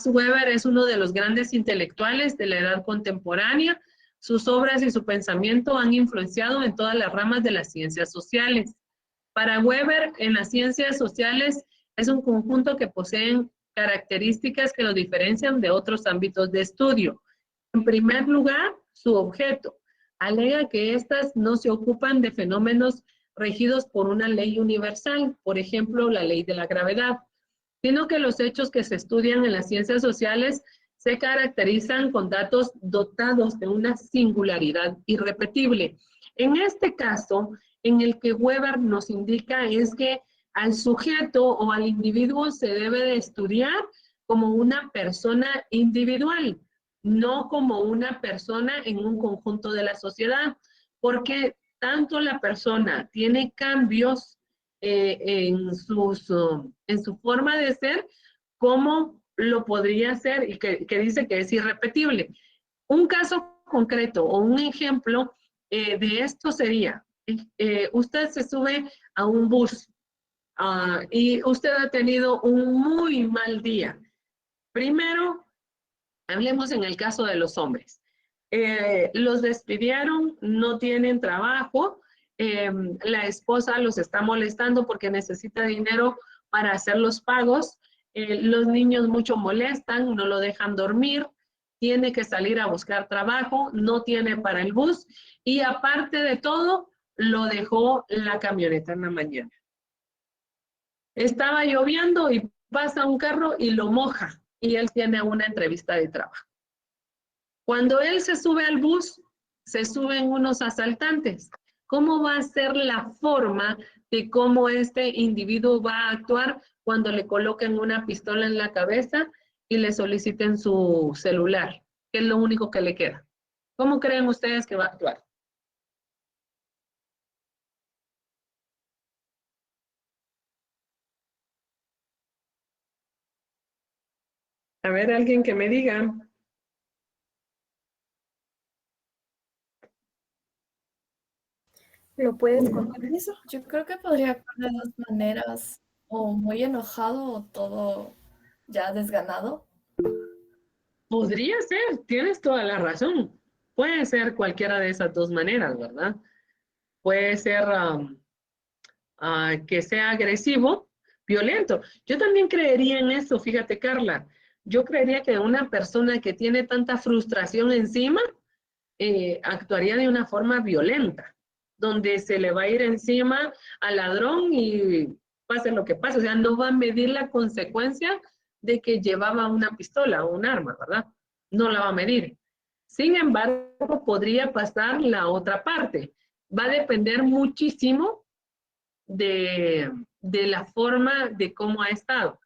Weber es uno de los grandes intelectuales de la edad contemporánea. Sus obras y su pensamiento han influenciado en todas las ramas de las ciencias sociales. Para Weber, en las ciencias sociales es un conjunto que poseen características que lo diferencian de otros ámbitos de estudio. En primer lugar, su objeto. Alega que éstas no se ocupan de fenómenos regidos por una ley universal, por ejemplo, la ley de la gravedad, sino que los hechos que se estudian en las ciencias sociales se caracterizan con datos dotados de una singularidad irrepetible. En este caso, en el que Weber nos indica es que al sujeto o al individuo se debe de estudiar como una persona individual, no como una persona en un conjunto de la sociedad, porque tanto la persona tiene cambios en su forma de ser, como lo podría ser y que dice que es irrepetible. Un caso concreto o un ejemplo de esto sería, usted se sube a un bus y usted ha tenido un muy mal día. Primero, hablemos en el caso de los hombres. Los despidieron, no tienen trabajo, la esposa los está molestando porque necesita dinero para hacer los pagos, los niños mucho molestan, no lo dejan dormir, tiene que salir a buscar trabajo, no tiene para el bus y aparte de todo, lo dejó la camioneta en la mañana. Estaba lloviendo y pasa un carro y lo moja y él tiene una entrevista de trabajo. Cuando él se sube al bus, se suben unos asaltantes. ¿Cómo va a ser la forma de cómo este individuo va a actuar cuando le coloquen una pistola en la cabeza y le soliciten su celular, que es lo único que le queda? ¿Cómo creen ustedes que va a actuar? A ver, alguien que me diga. ¿Lo puedes contar eso? Yo creo que podría actuar de dos maneras, o muy enojado o todo ya desganado. Podría ser, tienes toda la razón. Puede ser cualquiera de esas dos maneras, ¿verdad? Puede ser que sea agresivo, violento. Yo también creería en eso, fíjate, Carla. Yo creería que una persona que tiene tanta frustración encima actuaría de una forma violenta, donde se le va a ir encima al ladrón y pase lo que pase. O sea, no va a medir la consecuencia de que llevaba una pistola o un arma, ¿verdad? No la va a medir. Sin embargo, podría pasar la otra parte. Va a depender muchísimo de la forma de cómo ha estado.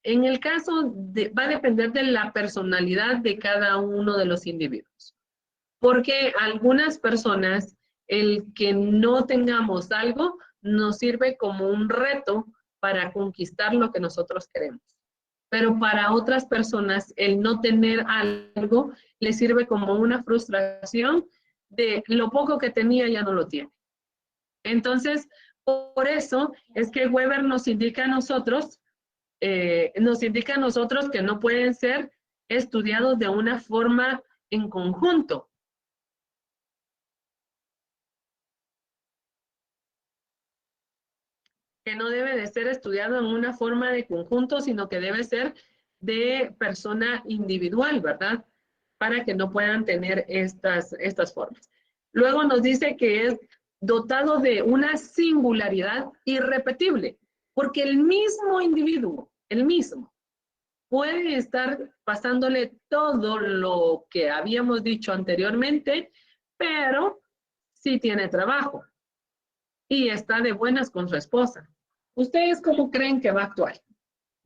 En el caso va a depender de la personalidad de cada uno de los individuos. Porque algunas personas, el que no tengamos algo, nos sirve como un reto para conquistar lo que nosotros queremos. Pero para otras personas, el no tener algo les sirve como una frustración de lo poco que tenía ya no lo tiene. Entonces, por eso es que Weber nos indica a nosotros que no pueden ser estudiados de una forma en conjunto. Que no debe de ser estudiado en una forma de conjunto, sino que debe ser de persona individual, ¿verdad? Para que no puedan tener estas formas. Luego nos dice que es dotado de una singularidad irrepetible, porque el mismo individuo, el mismo, puede estar pasándole todo lo que habíamos dicho anteriormente, pero sí tiene trabajo y está de buenas con su esposa. ¿Ustedes cómo creen que va a actuar?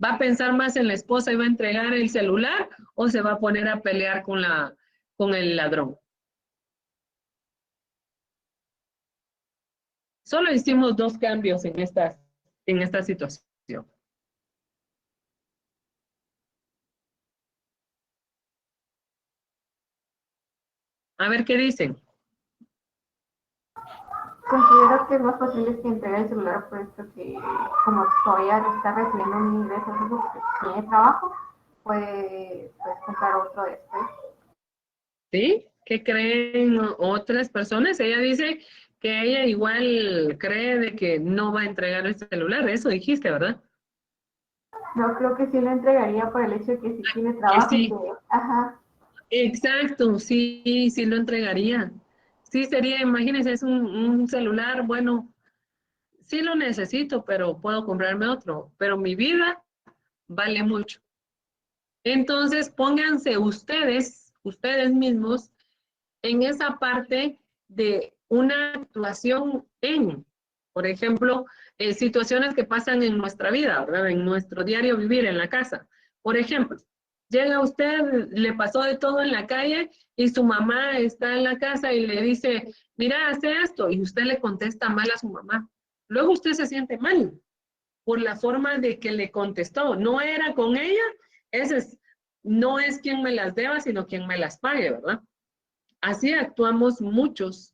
¿Va a pensar más en la esposa y va a entregar el celular o se va a poner a pelear con el ladrón? Solo hicimos dos cambios en esta situación. A ver qué dicen. Considero que es más fácil que entregue el celular, puesto que como todavía está recibiendo un ingreso fijo que tiene trabajo, puede pues, comprar otro después. ¿Sí? ¿Qué creen otras personas? Ella dice que ella igual cree de que no va a entregar el celular. Eso dijiste, ¿verdad? No, creo que sí lo entregaría por el hecho de que sí tiene Que trabajo y que, sí. ajá, Exacto, sí, sí lo entregaría. Sí sería, imagínense, es un celular, bueno, sí lo necesito, pero puedo comprarme otro. Pero mi vida vale mucho. Entonces, pónganse ustedes mismos, en esa parte de una actuación en, por ejemplo, situaciones que pasan en nuestra vida, ¿verdad? En nuestro diario vivir en la casa. Por ejemplo, llega usted, le pasó de todo en la calle y su mamá está en la casa y le dice, mira, hace esto, y usted le contesta mal a su mamá. Luego usted se siente mal por la forma de que le contestó. No era con ella, ese es, no es quien me las deba, sino quien me las pague, ¿verdad? Así actuamos muchos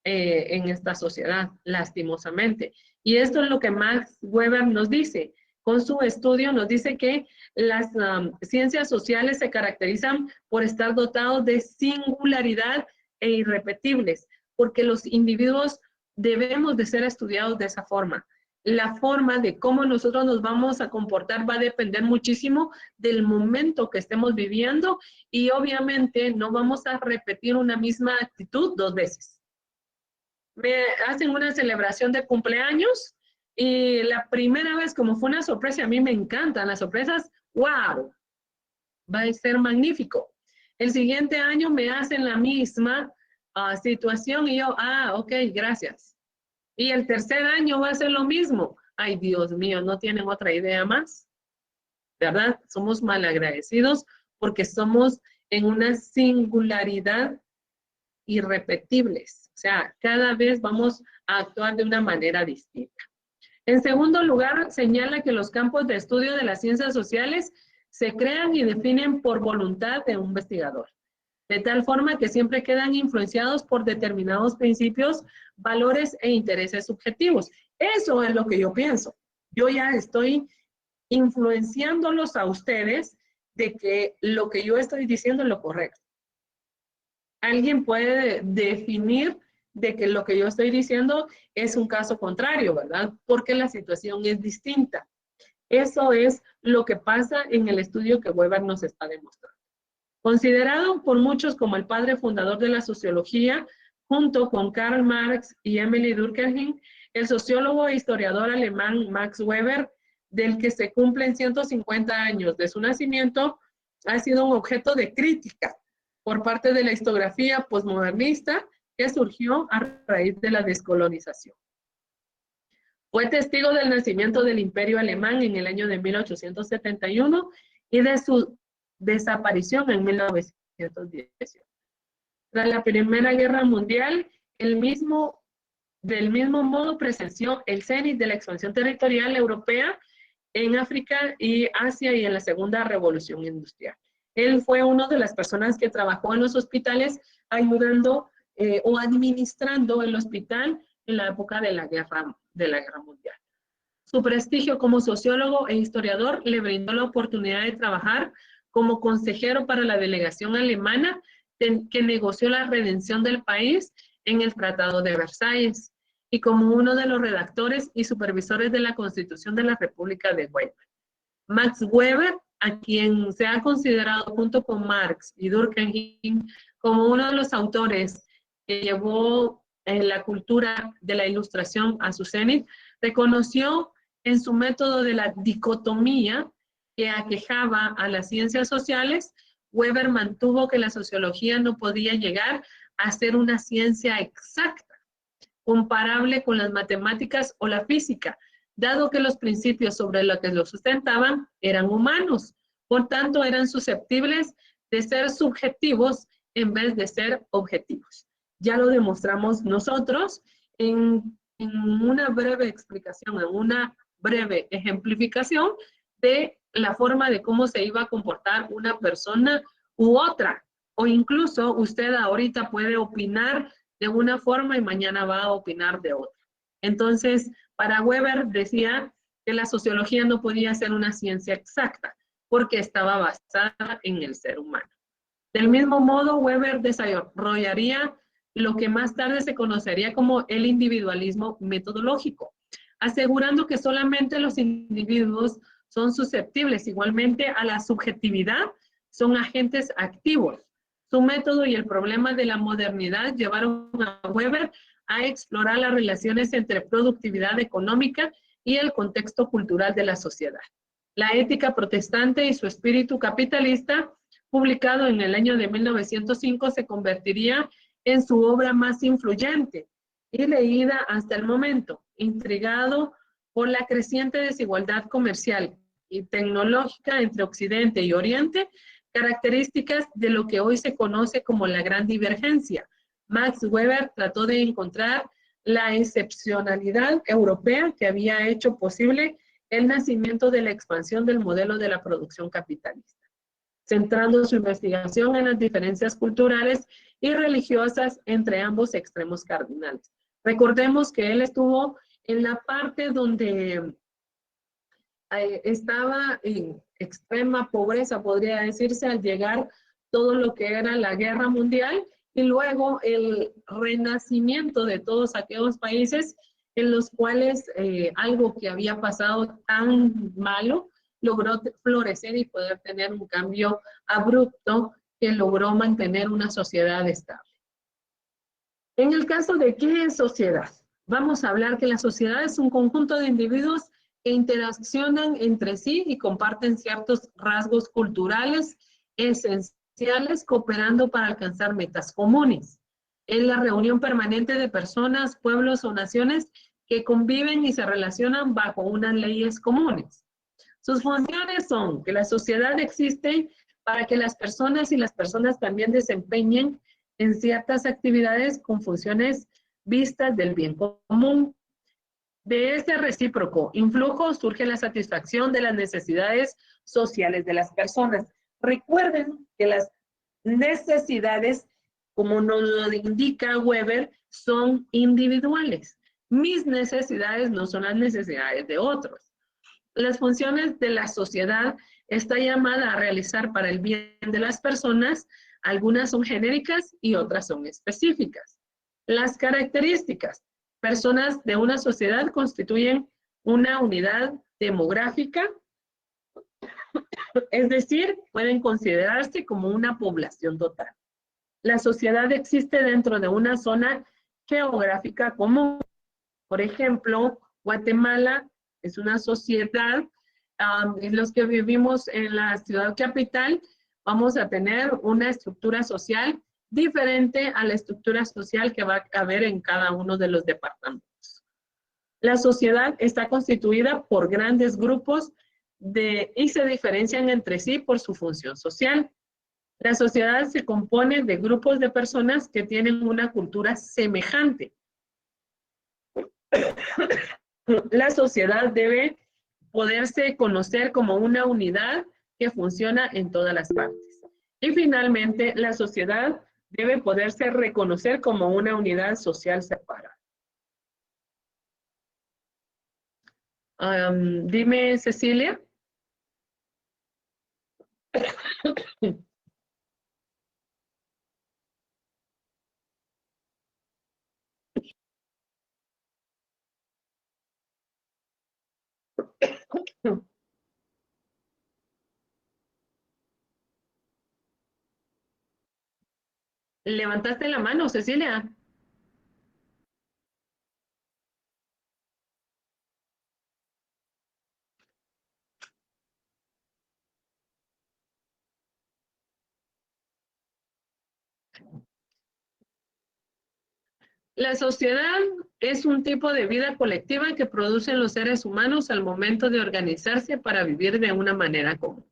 en esta sociedad, lastimosamente. Y esto es lo que Max Weber nos dice. Con su estudio nos dice que las ciencias sociales se caracterizan por estar dotados de singularidad e irrepetibles, porque los individuos debemos de ser estudiados de esa forma. La forma de cómo nosotros nos vamos a comportar va a depender muchísimo del momento que estemos viviendo y obviamente no vamos a repetir una misma actitud dos veces. Me hacen una celebración de cumpleaños y la primera vez, como fue una sorpresa, a mí me encantan las sorpresas, wow, va a ser magnífico. El siguiente año me hacen la misma situación y yo, ok, gracias. Y el tercer año va a ser lo mismo. Ay, Dios mío, ¿no tienen otra idea más? ¿Verdad? Somos malagradecidos porque somos en una singularidad irrepetibles. O sea, cada vez vamos a actuar de una manera distinta. En segundo lugar, señala que los campos de estudio de las ciencias sociales se crean y definen por voluntad de un investigador, de tal forma que siempre quedan influenciados por determinados principios, valores e intereses subjetivos. Eso es lo que yo pienso. Yo ya estoy influenciándolos a ustedes de que lo que yo estoy diciendo es lo correcto. Alguien puede definir de que lo que yo estoy diciendo es un caso contrario, ¿verdad? Porque la situación es distinta. Eso es lo que pasa en el estudio que Weber nos está demostrando. Considerado por muchos como el padre fundador de la sociología, junto con Karl Marx y Emily Durkheim, el sociólogo e historiador alemán Max Weber, del que se cumplen 150 años de su nacimiento, ha sido un objeto de crítica por parte de la historiografía posmodernista que surgió a raíz de la descolonización. Fue testigo del nacimiento del Imperio Alemán en el año de 1871 y de su desaparición en 1918. Tras la Primera Guerra Mundial, del mismo modo presenció el cenit de la expansión territorial europea en África y Asia y en la Segunda Revolución Industrial. Él fue una de las personas que trabajó en los hospitales ayudando o administrando el hospital en la época de la Guerra Mundial. Su prestigio como sociólogo e historiador le brindó la oportunidad de trabajar como consejero para la delegación alemana que negoció la redención del país en el Tratado de Versalles y como uno de los redactores y supervisores de la Constitución de la República de Weimar. Max Weber, a quien se ha considerado junto con Marx y Durkheim como uno de los autores que llevó la cultura de la ilustración a su cenit, reconoció en su método de la dicotomía que aquejaba a las ciencias sociales. Weber mantuvo que la sociología no podía llegar a ser una ciencia exacta, comparable con las matemáticas o la física, dado que los principios sobre los que lo sustentaban eran humanos. Por tanto, eran susceptibles de ser subjetivos en vez de ser objetivos. Ya lo demostramos nosotros en una breve explicación, en una breve ejemplificación de la forma de cómo se iba a comportar una persona u otra. O incluso usted ahorita puede opinar de una forma y mañana va a opinar de otra. Entonces, para Weber decía que la sociología no podía ser una ciencia exacta, porque estaba basada en el ser humano. Del mismo modo, Weber desarrollaría lo que más tarde se conocería como el individualismo metodológico, asegurando que solamente los individuos son susceptibles igualmente a la subjetividad, son agentes activos. Su método y el problema de la modernidad llevaron a Weber a explorar las relaciones entre productividad económica y el contexto cultural de la sociedad. La ética protestante y su espíritu capitalista, publicado en el año de 1905, se convertiría en su obra más influyente y leída hasta el momento. Intrigado por la creciente desigualdad comercial y tecnológica entre Occidente y Oriente, características de lo que hoy se conoce como la gran divergencia, Max Weber trató de encontrar la excepcionalidad europea que había hecho posible el nacimiento de la expansión del modelo de la producción capitalista, centrando su investigación en las diferencias culturales y religiosas entre ambos extremos cardinales. Recordemos que él estuvo en la parte donde estaba en extrema pobreza, podría decirse, al llegar todo lo que era la guerra mundial y luego el renacimiento de todos aquellos países en los cuales algo que había pasado tan malo logró florecer y poder tener un cambio abrupto que logró mantener una sociedad estable. En el caso de qué es sociedad, vamos a hablar que la sociedad es un conjunto de individuos que interaccionan entre sí y comparten ciertos rasgos culturales esenciales, cooperando para alcanzar metas comunes. Es la reunión permanente de personas, pueblos o naciones que conviven y se relacionan bajo unas leyes comunes. Sus funciones son que la sociedad existe para que las personas y las personas también desempeñen en ciertas actividades con funciones vistas del bien común. De este recíproco influjo surge la satisfacción de las necesidades sociales de las personas. Recuerden que las necesidades, como nos lo indica Weber, son individuales. Mis necesidades no son las necesidades de otros. Las funciones de la sociedad está llamada a realizar para el bien de las personas. Algunas son genéricas y otras son específicas. Las características. Personas de una sociedad constituyen una unidad demográfica, es decir, pueden considerarse como una población total. La sociedad existe dentro de una zona geográfica común. Por ejemplo, Guatemala es una sociedad, los que vivimos en la ciudad capital vamos a tener una estructura social diferente a la estructura social que va a haber en cada uno de los departamentos. La sociedad está constituida por grandes grupos y se diferencian entre sí por su función social. La sociedad se compone de grupos de personas que tienen una cultura semejante. La sociedad debe poderse conocer como una unidad que funciona en todas las partes. Y finalmente, la sociedad debe poderse reconocer como una unidad social separada. Dime, Cecilia. ¿Levantaste la mano, Cecilia? La sociedad es un tipo de vida colectiva que producen los seres humanos al momento de organizarse para vivir de una manera común.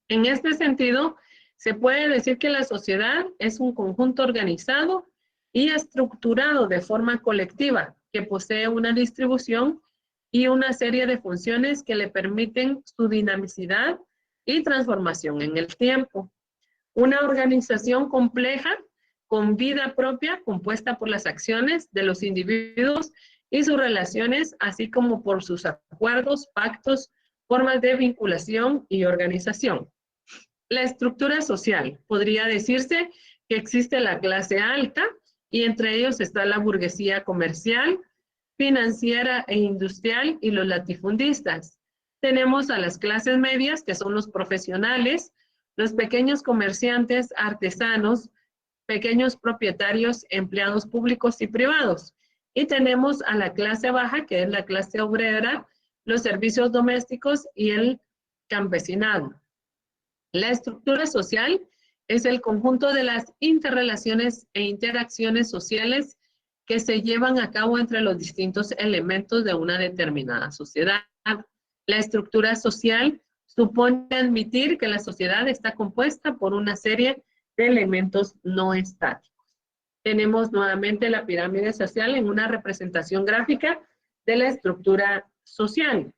En este sentido, se puede decir que la sociedad es un conjunto organizado y estructurado de forma colectiva que posee una distribución y una serie de funciones que le permiten su dinamicidad y transformación en el tiempo. Una organización compleja con vida propia, compuesta por las acciones de los individuos y sus relaciones, así como por sus acuerdos, pactos, Formas de vinculación y organización. La estructura social. Podría decirse que existe la clase alta y entre ellos está la burguesía comercial, financiera e industrial y los latifundistas. Tenemos a las clases medias, que son los profesionales, los pequeños comerciantes, artesanos, pequeños propietarios, empleados públicos y privados. Y tenemos a la clase baja, que es la clase obrera, los servicios domésticos y el campesinado. La estructura social es el conjunto de las interrelaciones e interacciones sociales que se llevan a cabo entre los distintos elementos de una determinada sociedad. La estructura social supone admitir que la sociedad está compuesta por una serie de elementos no estáticos. Tenemos nuevamente la pirámide social en una representación gráfica de la estructura social.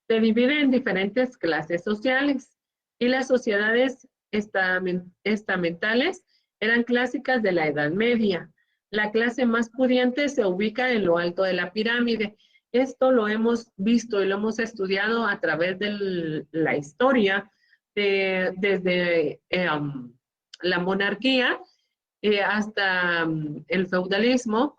Se divide en diferentes clases sociales y las sociedades estamentales eran clásicas de la Edad Media. La clase más pudiente se ubica en lo alto de la pirámide. Esto lo hemos visto y lo hemos estudiado a través de la historia, desde la monarquía hasta el feudalismo,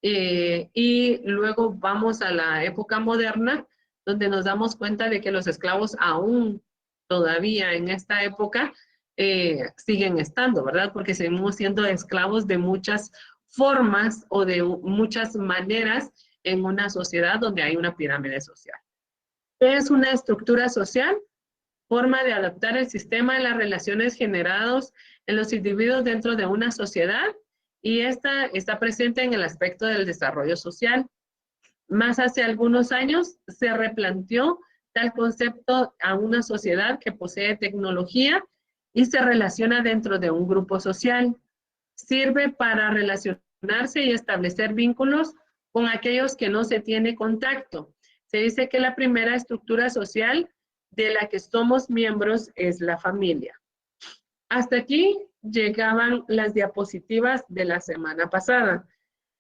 y luego vamos a la época moderna, donde nos damos cuenta de que los esclavos aún todavía en esta época siguen estando, ¿verdad? Porque seguimos siendo esclavos de muchas formas o de muchas maneras en una sociedad donde hay una pirámide social. ¿Qué es una estructura social? Forma de adaptar el sistema a las relaciones generadas en los individuos dentro de una sociedad, y esta está presente en el aspecto del desarrollo social. Más hace algunos años se replanteó tal concepto a una sociedad que posee tecnología y se relaciona dentro de un grupo social. Sirve para relacionarse y establecer vínculos con aquellos que no se tiene contacto. Se dice que la primera estructura social de la que somos miembros es la familia. Hasta aquí llegaban las diapositivas de la semana pasada.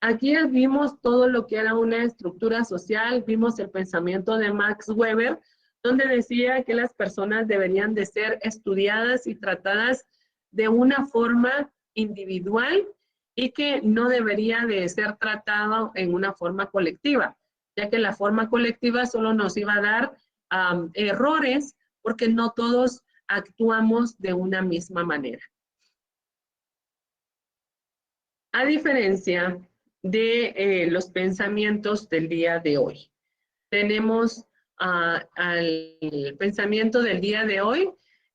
Aquí vimos todo lo que era una estructura social, vimos el pensamiento de Max Weber, donde decía que las personas deberían de ser estudiadas y tratadas de una forma individual y que no debería de ser tratado en una forma colectiva, ya que la forma colectiva solo nos iba a dar errores porque no todos actuamos de una misma manera. A diferencia de los pensamientos del día de hoy. Tenemos al pensamiento del día de hoy,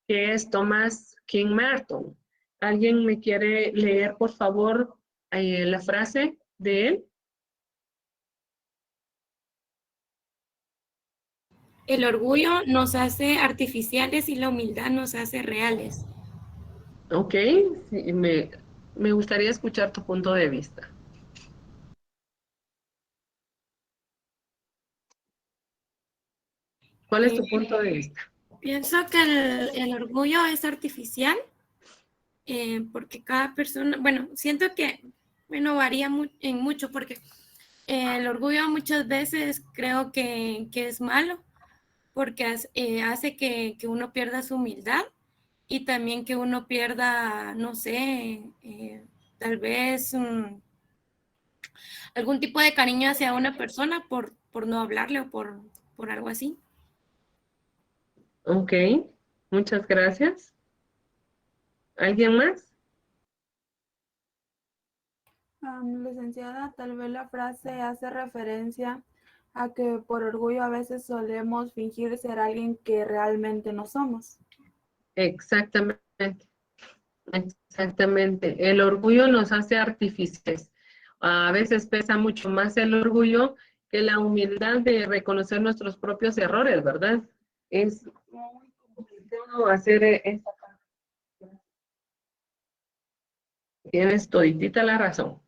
que es Thomas King Merton. ¿Alguien me quiere leer, por favor, la frase de él? El orgullo nos hace artificiales y la humildad nos hace reales. Ok, sí, me gustaría escuchar tu punto de vista. ¿Cuál es tu punto de vista? Pienso que el orgullo es artificial porque cada persona, bueno, siento que, bueno, varía en mucho porque el orgullo muchas veces creo que es malo porque hace que uno pierda su humildad y también que uno pierda, no sé, tal vez algún tipo de cariño hacia una persona por no hablarle o por algo así. Ok, muchas gracias. ¿Alguien más? Licenciada, tal vez la frase hace referencia a que por orgullo a veces solemos fingir ser alguien que realmente no somos. Exactamente, exactamente. El orgullo nos hace artificiales. A veces pesa mucho más el orgullo que la humildad de reconocer nuestros propios errores, ¿verdad? Es muy complicado hacer esa parte. Tienes toditita la razón.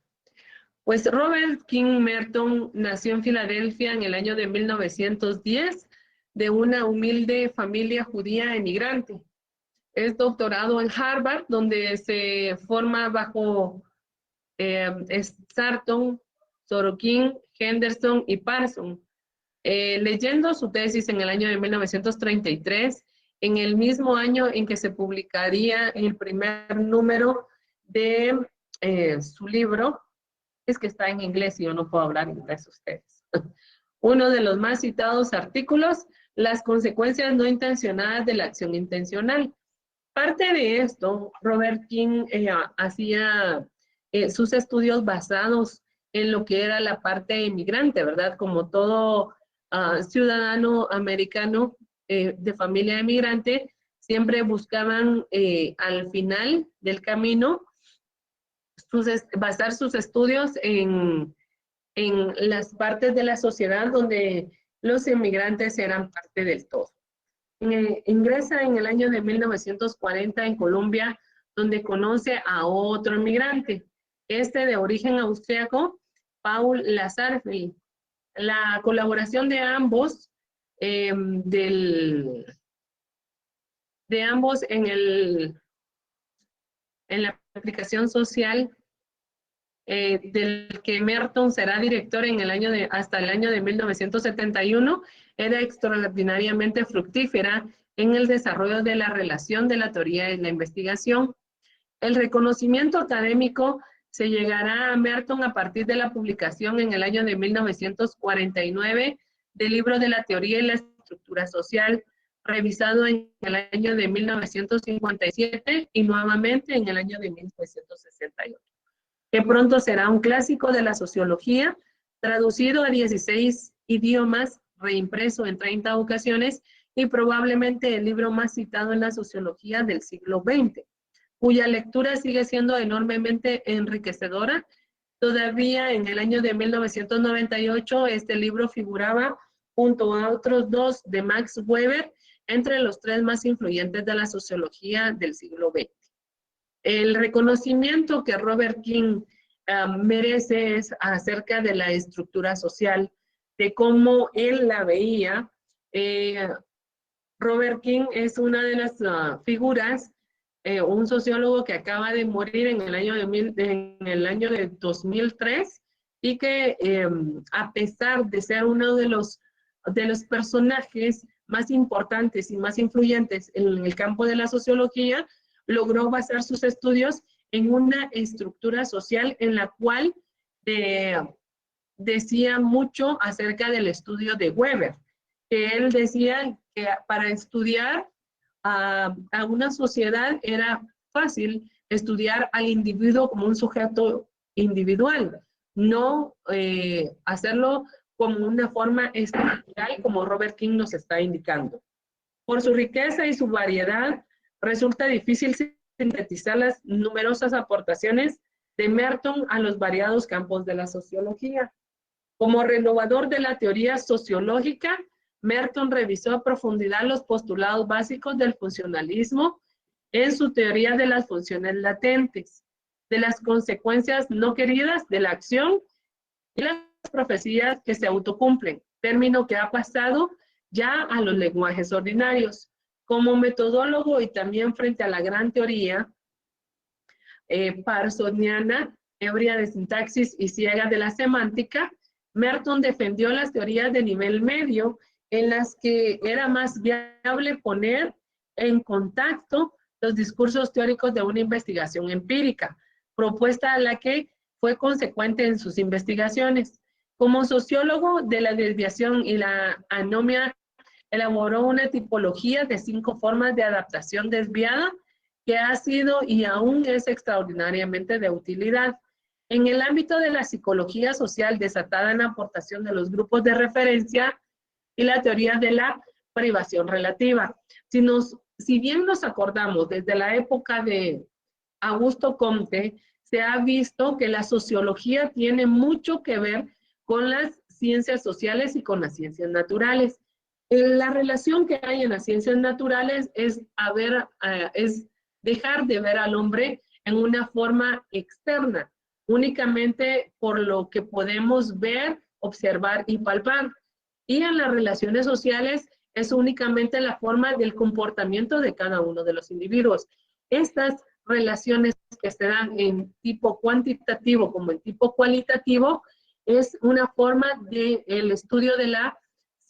Pues Robert King Merton nació en Filadelfia en el año de 1910 de una humilde familia judía emigrante. Es doctorado en Harvard, donde se forma bajo Sarton, Sorokin, Henderson y Parson. Leyendo su tesis en el año de 1933, en el mismo año en que se publicaría el primer número de su libro, es que está en inglés y yo no puedo hablar inglés ustedes. Uno de los más citados artículos, las consecuencias no intencionadas de la acción intencional. Parte de esto, Robert King hacía sus estudios basados en lo que era la parte inmigrante, ¿verdad? Como todo ciudadano americano de familia inmigrante, siempre buscaban al final del camino basar sus estudios en las partes de la sociedad donde los inmigrantes eran parte del todo. Ingresa en el año de 1940 en Colombia, donde conoce a otro inmigrante, de origen austriaco, Paul Lazarfeld. La colaboración de ambos, en la aplicación social, del que Merton será director hasta el año de 1971, era extraordinariamente fructífera en el desarrollo de la relación de la teoría y la investigación. El reconocimiento académico se llegará a Merton a partir de la publicación en el año de 1949 del libro de la teoría y la estructura social, revisado en el año de 1957 y nuevamente en el año de 1968. Que pronto será un clásico de la sociología, traducido a 16 idiomas, reimpreso en 30 ocasiones y probablemente el libro más citado en la sociología del siglo XX, cuya lectura sigue siendo enormemente enriquecedora. Todavía en el año de 1998 este libro figuraba junto a otros dos de Max Weber entre los 3 más influyentes de la sociología del siglo XX. El reconocimiento que Robert King merece es acerca de la estructura social, de cómo él la veía. Robert King es una de las figuras, un sociólogo que acaba de morir en el año de 2003 y que a pesar de ser uno de los personajes más importantes y más influyentes en el campo de la sociología, logró basar sus estudios en una estructura social en la cual decía mucho acerca del estudio de Weber, que él decía que para estudiar a una sociedad era fácil estudiar al individuo como un sujeto individual, no hacerlo como una forma estructural como Robert King nos está indicando. Por su riqueza y su variedad, resulta difícil sintetizar las numerosas aportaciones de Merton a los variados campos de la sociología. Como renovador de la teoría sociológica, Merton revisó a profundidad los postulados básicos del funcionalismo en su teoría de las funciones latentes, de las consecuencias no queridas de la acción y las profecías que se autocumplen, término que ha pasado ya a los lenguajes ordinarios. Como metodólogo y también frente a la gran teoría parsoniana, ebria de sintaxis y ciega de la semántica, Merton defendió las teorías de nivel medio en las que era más viable poner en contacto los discursos teóricos de una investigación empírica, propuesta a la que fue consecuente en sus investigaciones. Como sociólogo de la desviación y la anomia, elaboró una tipología de 5 formas de adaptación desviada que ha sido y aún es extraordinariamente de utilidad. En el ámbito de la psicología social desatada en la aportación de los grupos de referencia y la teoría de la privación relativa. Si bien nos acordamos desde la época de Augusto Comte, se ha visto que la sociología tiene mucho que ver con las ciencias sociales y con las ciencias naturales. La relación que hay en las ciencias naturales es dejar de ver al hombre en una forma externa, únicamente por lo que podemos ver, observar y palpar. Y en las relaciones sociales es únicamente la forma del comportamiento de cada uno de los individuos. Estas relaciones que se dan en tipo cuantitativo como en tipo cualitativo es una forma del estudio de la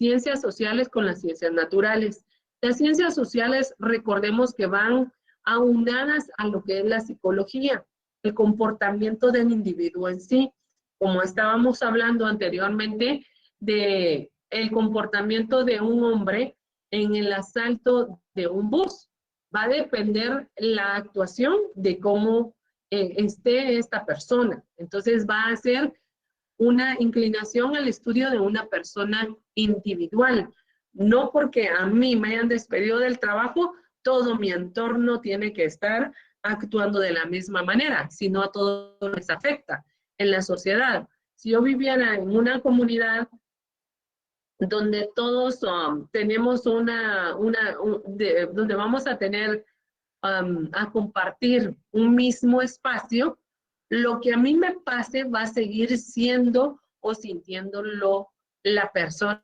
ciencias sociales con las ciencias naturales. Las ciencias sociales, recordemos que van aunadas a lo que es la psicología, el comportamiento del individuo en sí, como estábamos hablando anteriormente de el comportamiento de un hombre en el asalto de un bus. Va a depender la actuación de cómo esté esta persona. Entonces va a ser una inclinación al estudio de una persona individual. No porque a mí me hayan despedido del trabajo, todo mi entorno tiene que estar actuando de la misma manera, sino a todos les afecta en la sociedad. Si yo viviera en una comunidad donde todos tenemos donde vamos a tener a compartir un mismo espacio, lo que a mí me pase va a seguir siendo o sintiéndolo la persona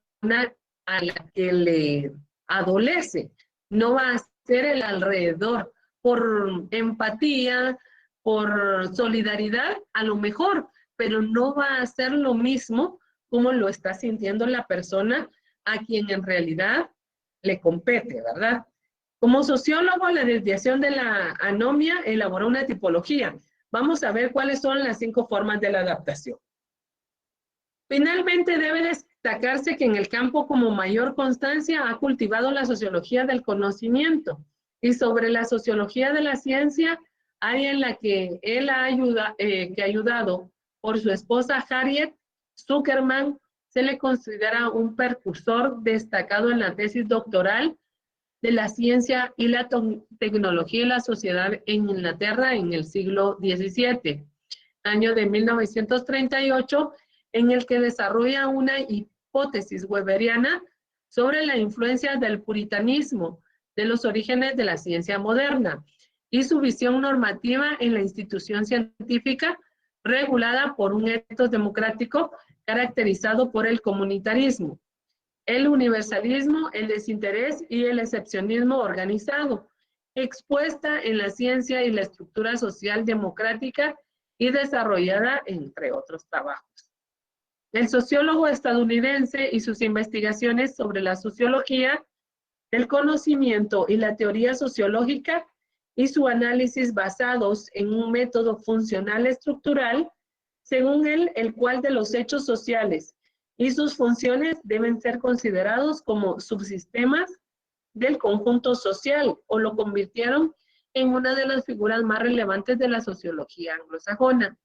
a la que le adolece. No va a ser el alrededor. Por empatía, por solidaridad, a lo mejor, pero no va a ser lo mismo como lo está sintiendo la persona a quien en realidad le compete, ¿verdad? Como sociólogo, la desviación de la anomia elaboró una tipología. Vamos a ver cuáles son las 5 formas de la adaptación. Finalmente, debe destacarse que en el campo como mayor constancia ha cultivado la sociología del conocimiento, y sobre la sociología de la ciencia, área en la que él ha ayudado por su esposa Harriet Zuckerman, se le considera un precursor destacado en la tesis doctoral de la ciencia y la tecnología y la sociedad en Inglaterra en el siglo XVII, año de 1938, en el que desarrolla una hipótesis weberiana sobre la influencia del puritanismo de los orígenes de la ciencia moderna y su visión normativa en la institución científica regulada por un ethos democrático caracterizado por el comunitarismo, el universalismo, el desinterés y el excepcionismo organizado, expuesta en la ciencia y la estructura social democrática y desarrollada entre otros trabajos. El sociólogo estadounidense y sus investigaciones sobre la sociología del conocimiento y la teoría sociológica y su análisis basados en un método funcional estructural, según él, el cual de los hechos sociales y sus funciones deben ser considerados como subsistemas del conjunto social, o lo convirtieron en una de las figuras más relevantes de la sociología anglosajona.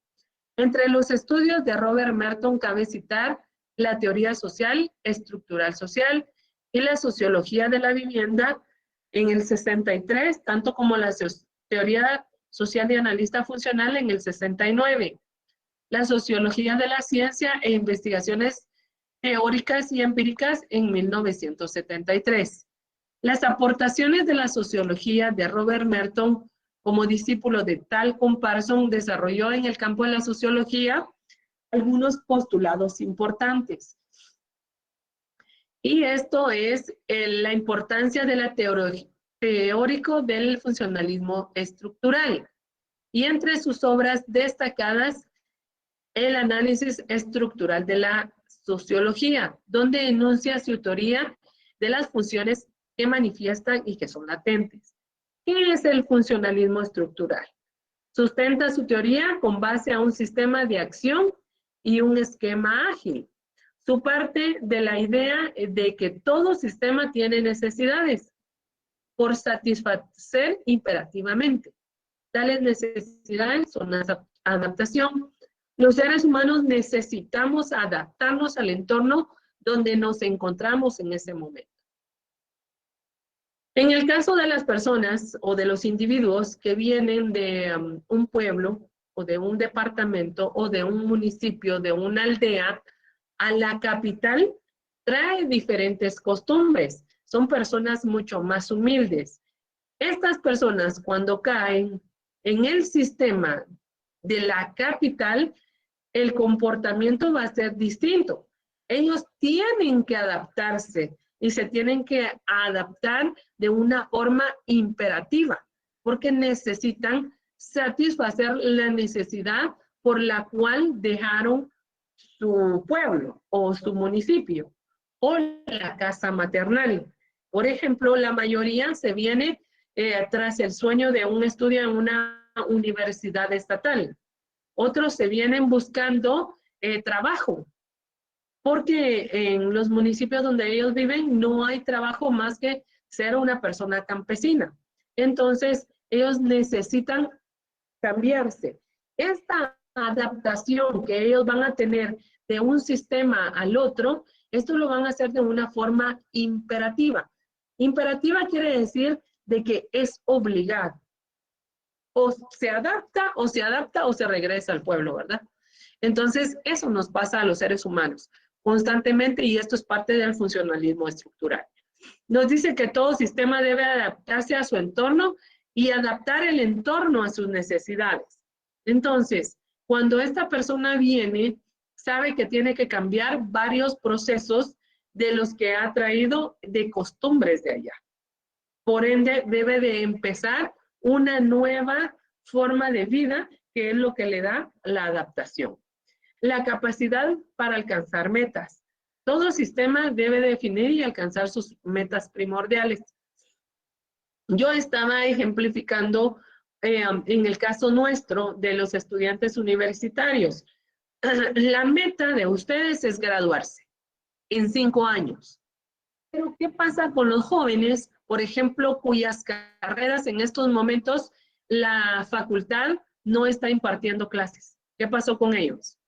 Entre los estudios de Robert Merton cabe citar la teoría social, estructural social y la sociología de la vivienda en el 63, tanto como la teoría social y analista funcional en el 69. La sociología de la ciencia e investigaciones teóricas y empíricas en 1973. Las aportaciones de la sociología de Robert Merton como discípulo de Tal Parson desarrolló en el campo de la sociología algunos postulados importantes. Y esto es la importancia de la teórico del funcionalismo estructural. Y entre sus obras destacadas, el análisis estructural de la sociología, donde enuncia su teoría de las funciones que manifiestan y que son latentes. ¿Qué es el funcionalismo estructural? Sustenta su teoría con base a un sistema de acción y un esquema ágil. Su parte de la idea de que todo sistema tiene necesidades por satisfacer imperativamente. Tales necesidades son la adaptación. Los seres humanos necesitamos adaptarnos al entorno donde nos encontramos en ese momento. En el caso de las personas o de los individuos que vienen de un pueblo o de un departamento o de un municipio, de una aldea, a la capital, trae diferentes costumbres. Son personas mucho más humildes. Estas personas, cuando caen en el sistema de la capital, el comportamiento va a ser distinto. Ellos tienen que adaptarse y se tienen que adaptar de una forma imperativa, porque necesitan satisfacer la necesidad por la cual dejaron su pueblo o su municipio. o la casa maternal. Por ejemplo, la mayoría se viene tras el sueño de un estudio en una universidad estatal. Otros se vienen buscando trabajo, porque en los municipios donde ellos viven no hay trabajo más que ser una persona campesina. Entonces, ellos necesitan cambiarse. Esta adaptación que ellos van a tener de un sistema al otro, esto lo van a hacer de una forma imperativa. Imperativa quiere decir de que es obligado. O se adapta o se regresa al pueblo, ¿verdad? Entonces, eso nos pasa a los seres humanos constantemente y esto es parte del funcionalismo estructural. Nos dice que todo sistema debe adaptarse a su entorno y adaptar el entorno a sus necesidades. Entonces, cuando esta persona viene, sabe que tiene que cambiar varios procesos de los que ha traído de costumbres de allá. Por ende, debe de empezar una nueva forma de vida, que es lo que le da la adaptación. La capacidad para alcanzar metas. Todo sistema debe definir y alcanzar sus metas primordiales. Yo estaba ejemplificando en el caso nuestro de los estudiantes universitarios. La meta de ustedes es graduarse en 5 años. Pero ¿qué pasa con los jóvenes, por ejemplo, cuyas carreras en estos momentos la facultad no está impartiendo clases? ¿Qué pasó con ellos?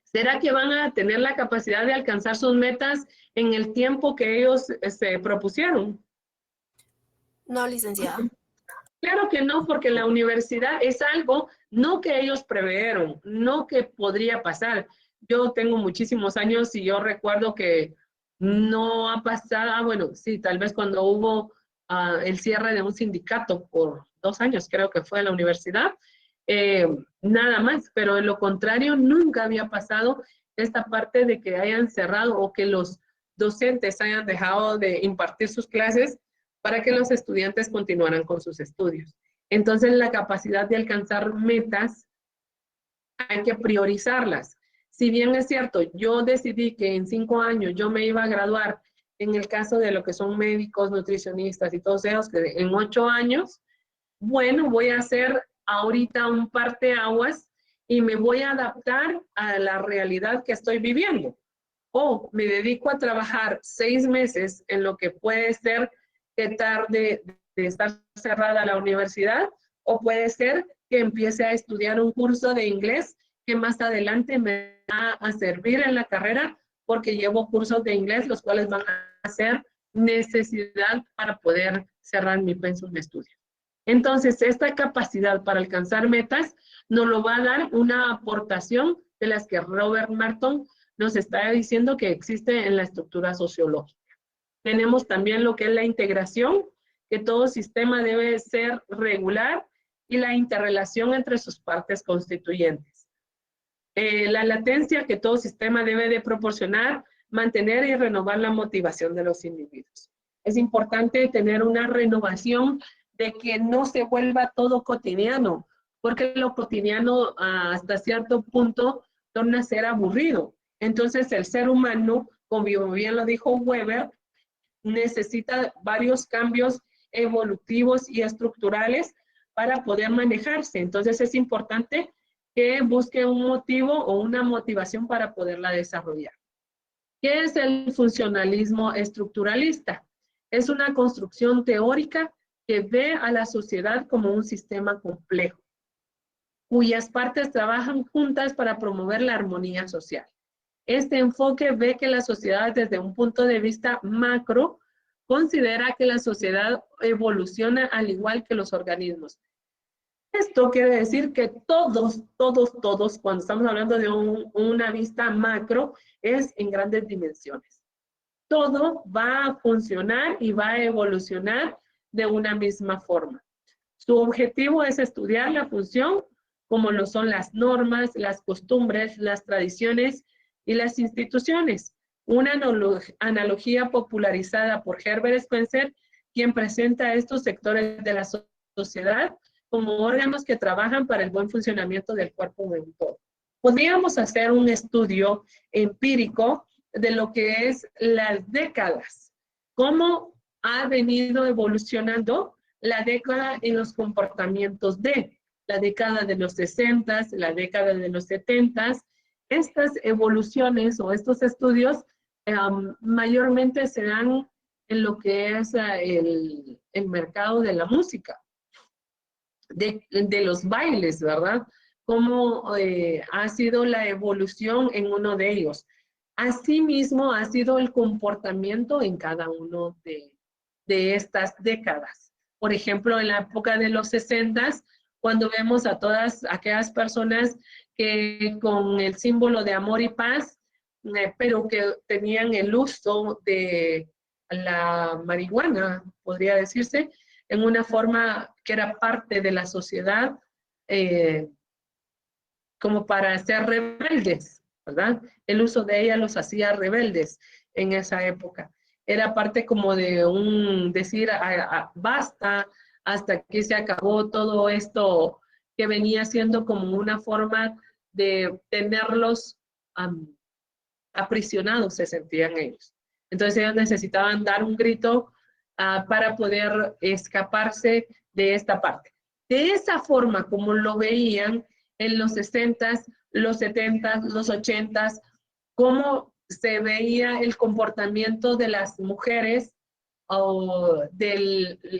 ¿Será que van a tener la capacidad de alcanzar sus metas en el tiempo que ellos se propusieron? No, licenciada. Claro que no, porque la universidad es algo no que ellos preveyeron, no que podría pasar. Yo tengo muchísimos años y yo recuerdo que no ha pasado, bueno, sí, tal vez cuando hubo el cierre de un sindicato por 2 años, creo que fue a la universidad, nada más, pero de lo contrario nunca había pasado esta parte de que hayan cerrado o que los docentes hayan dejado de impartir sus clases para que los estudiantes continuaran con sus estudios. Entonces, la capacidad de alcanzar metas hay que priorizarlas. Si bien es cierto, yo decidí que en 5 años yo me iba a graduar, en el caso de lo que son médicos, nutricionistas y todos ellos, que en 8 años, bueno, voy a hacer ahorita un parteaguas y me voy a adaptar a la realidad que estoy viviendo. O me dedico a trabajar 6 meses en lo que puede ser que tarde de estar cerrada la universidad, o puede ser que empiece a estudiar un curso de inglés que más adelante me va a servir en la carrera, porque llevo cursos de inglés, los cuales van a ser necesidad para poder cerrar mi pensum de estudio. Entonces, esta capacidad para alcanzar metas nos lo va a dar una aportación de las que Robert Merton nos está diciendo que existe en la estructura sociológica. Tenemos también lo que es la integración, que todo sistema debe ser regular, y la interrelación entre sus partes constituyentes. La latencia que todo sistema debe de proporcionar, mantener y renovar la motivación de los individuos. Es importante tener una renovación de que no se vuelva todo cotidiano, porque lo cotidiano hasta cierto punto torna a ser aburrido. Entonces el ser humano, como bien lo dijo Weber, necesita varios cambios evolutivos y estructurales para poder manejarse. Entonces es importante que busque un motivo o una motivación para poderla desarrollar. ¿Qué es el funcionalismo estructuralista? Es una construcción teórica que ve a la sociedad como un sistema complejo, cuyas partes trabajan juntas para promover la armonía social. Este enfoque ve que la sociedad, desde un punto de vista macro, considera que la sociedad evoluciona al igual que los organismos. Esto quiere decir que todos, cuando estamos hablando de una vista macro, es en grandes dimensiones. Todo va a funcionar y va a evolucionar de una misma forma. Su objetivo es estudiar la función, como lo son las normas, las costumbres, las tradiciones y las instituciones. Una analogía popularizada por Herbert Spencer, quien presenta a estos sectores de la sociedad como órganos que trabajan para el buen funcionamiento del cuerpo de un todo. Podríamos hacer un estudio empírico de lo que es las décadas, cómo ha venido evolucionando la década en los comportamientos de la década de los 60, la década de los 70. Estas evoluciones o estos estudios mayormente se dan en lo que es el mercado de la música, de los bailes, ¿verdad? Cómo ha sido la evolución en uno de ellos. Asimismo, ha sido el comportamiento en cada uno de estas décadas. Por ejemplo, en la época de los 60, cuando vemos a todas aquellas personas que con el símbolo de amor y paz, pero que tenían el uso de la marihuana, podría decirse, en una forma que era parte de la sociedad, como para ser rebeldes, ¿verdad? El uso de ella los hacía rebeldes en esa época. Era parte como de un decir, basta, hasta aquí se acabó todo esto que venía siendo como una forma de tenerlos aprisionados, se sentían ellos. Entonces ellos necesitaban dar un grito para poder escaparse de esta parte. De esa forma, como lo veían en los 60s, los 70s, los 80s, cómo se veía el comportamiento de las mujeres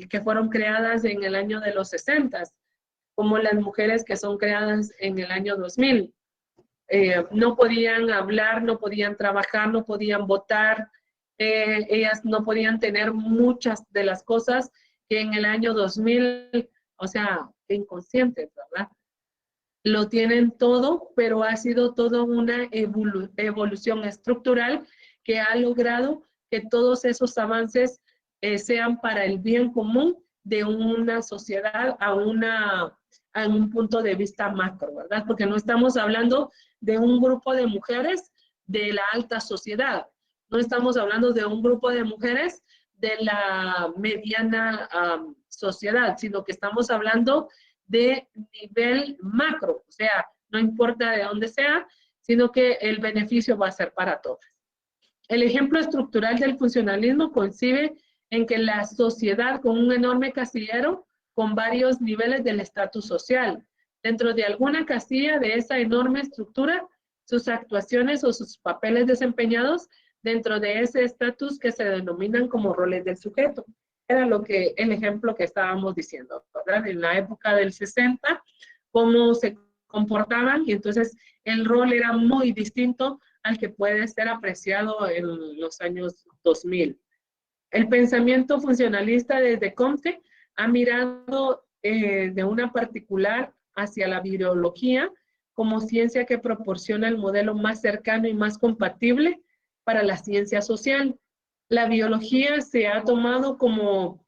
que fueron creadas en el año de los 60s, como las mujeres que son creadas en el año 2000. No podían hablar, no podían trabajar, no podían votar, ellas no podían tener muchas de las cosas que en el año 2000, o sea, inconscientes, ¿verdad? Lo tienen todo, pero ha sido toda una evolución estructural que ha logrado que todos esos avances sean para el bien común de una sociedad a un punto de vista macro, ¿verdad? Porque no estamos hablando de un grupo de mujeres de la alta sociedad, no estamos hablando de un grupo de mujeres de la mediana sociedad, sino que estamos hablando de nivel macro, o sea, no importa de dónde sea, sino que el beneficio va a ser para todos. El ejemplo estructural del funcionalismo concibe en que la sociedad con un enorme casillero con varios niveles del estatus social. Dentro de alguna casilla de esa enorme estructura, sus actuaciones o sus papeles desempeñados dentro de ese estatus que se denominan como roles del sujeto. Era el ejemplo que estábamos diciendo, ¿verdad? En la época del 60, cómo se comportaban, y entonces el rol era muy distinto al que puede ser apreciado en los años 2000. El pensamiento funcionalista desde Comte ha mirado de una particular hacia la biología como ciencia que proporciona el modelo más cercano y más compatible para la ciencia social. La biología se ha tomado como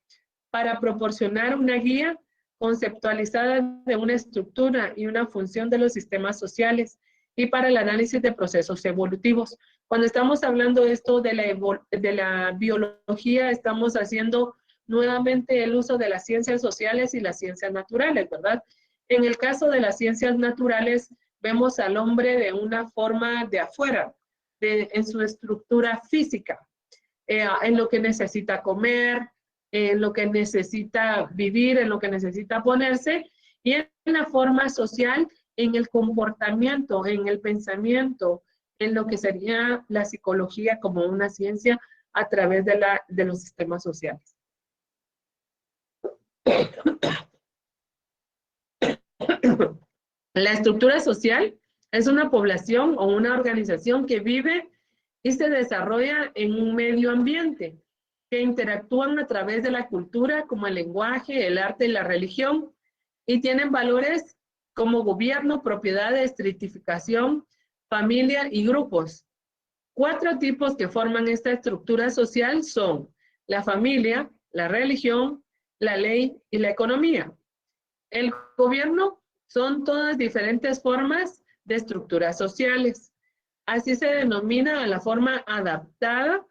para proporcionar una guía conceptualizada de una estructura y una función de los sistemas sociales y para el análisis de procesos evolutivos. Cuando estamos hablando esto de la biología, estamos haciendo nuevamente el uso de las ciencias sociales y las ciencias naturales, ¿verdad? En el caso de las ciencias naturales, vemos al hombre de una forma de afuera, en su estructura física, en lo que necesita comer, en lo que necesita vivir, en lo que necesita ponerse, y en la forma social, en el comportamiento, en el pensamiento, en lo que sería la psicología como una ciencia a través de los sistemas sociales. La estructura social es una población o una organización que vive y se desarrolla en un medio ambiente, que interactúan a través de la cultura como el lenguaje, el arte y la religión, y tienen valores como gobierno, propiedad, estratificación, familia y grupos. 4 tipos que forman esta estructura social son la familia, la religión, la ley y la economía. El gobierno son todas diferentes formas de estructuras sociales. Así se denomina a la forma adoptada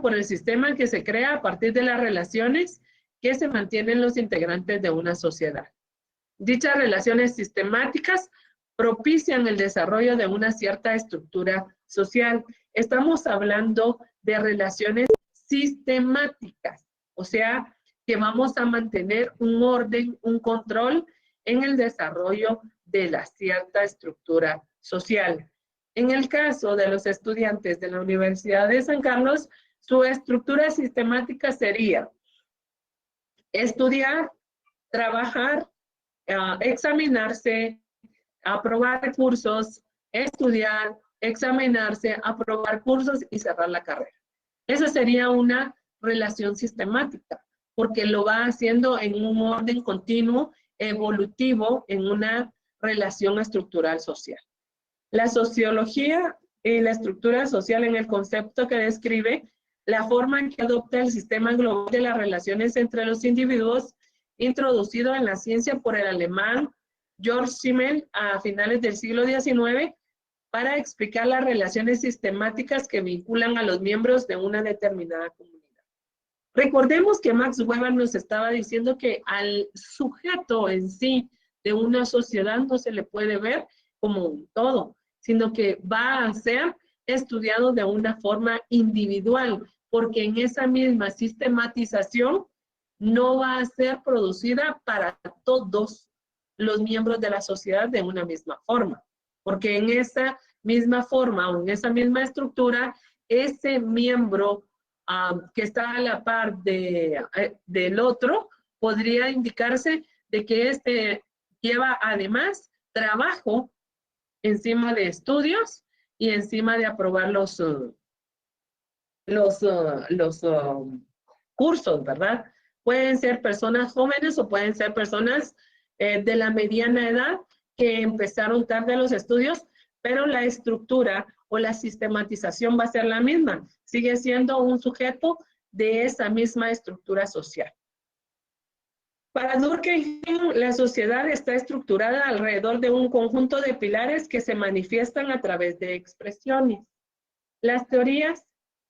por el sistema que se crea a partir de las relaciones que se mantienen los integrantes de una sociedad. Dichas relaciones sistemáticas propician el desarrollo de una cierta estructura social. Estamos hablando de relaciones sistemáticas, o sea, que vamos a mantener un orden, un control en el desarrollo de la cierta estructura social. En el caso de los estudiantes de la Universidad de San Carlos, su estructura sistemática sería estudiar, trabajar, examinarse, aprobar cursos, estudiar, examinarse, aprobar cursos y cerrar la carrera. Esa sería una relación sistemática, porque lo va haciendo en un orden continuo, evolutivo, en una relación estructural social. La sociología y la estructura social en el concepto que describe la forma en que adopta el sistema global de las relaciones entre los individuos, introducido en la ciencia por el alemán Georg Simmel a finales del siglo XIX, para explicar las relaciones sistemáticas que vinculan a los miembros de una determinada comunidad. Recordemos que Max Weber nos estaba diciendo que al sujeto en sí de una sociedad no se le puede ver como un todo, sino que va a ser estudiado de una forma individual, porque en esa misma sistematización no va a ser producida para todos los miembros de la sociedad de una misma forma, porque en esa misma forma o en esa misma estructura, ese miembro que está a la par del otro podría indicarse de que este lleva además trabajo encima de estudios y encima de aprobar los cursos, ¿verdad? Pueden ser personas jóvenes o pueden ser personas de la mediana edad que empezaron tarde los estudios, pero la estructura o la sistematización va a ser la misma. Sigue siendo un sujeto de esa misma estructura social. Para Durkheim, la sociedad está estructurada alrededor de un conjunto de pilares que se manifiestan a través de expresiones. Las teorías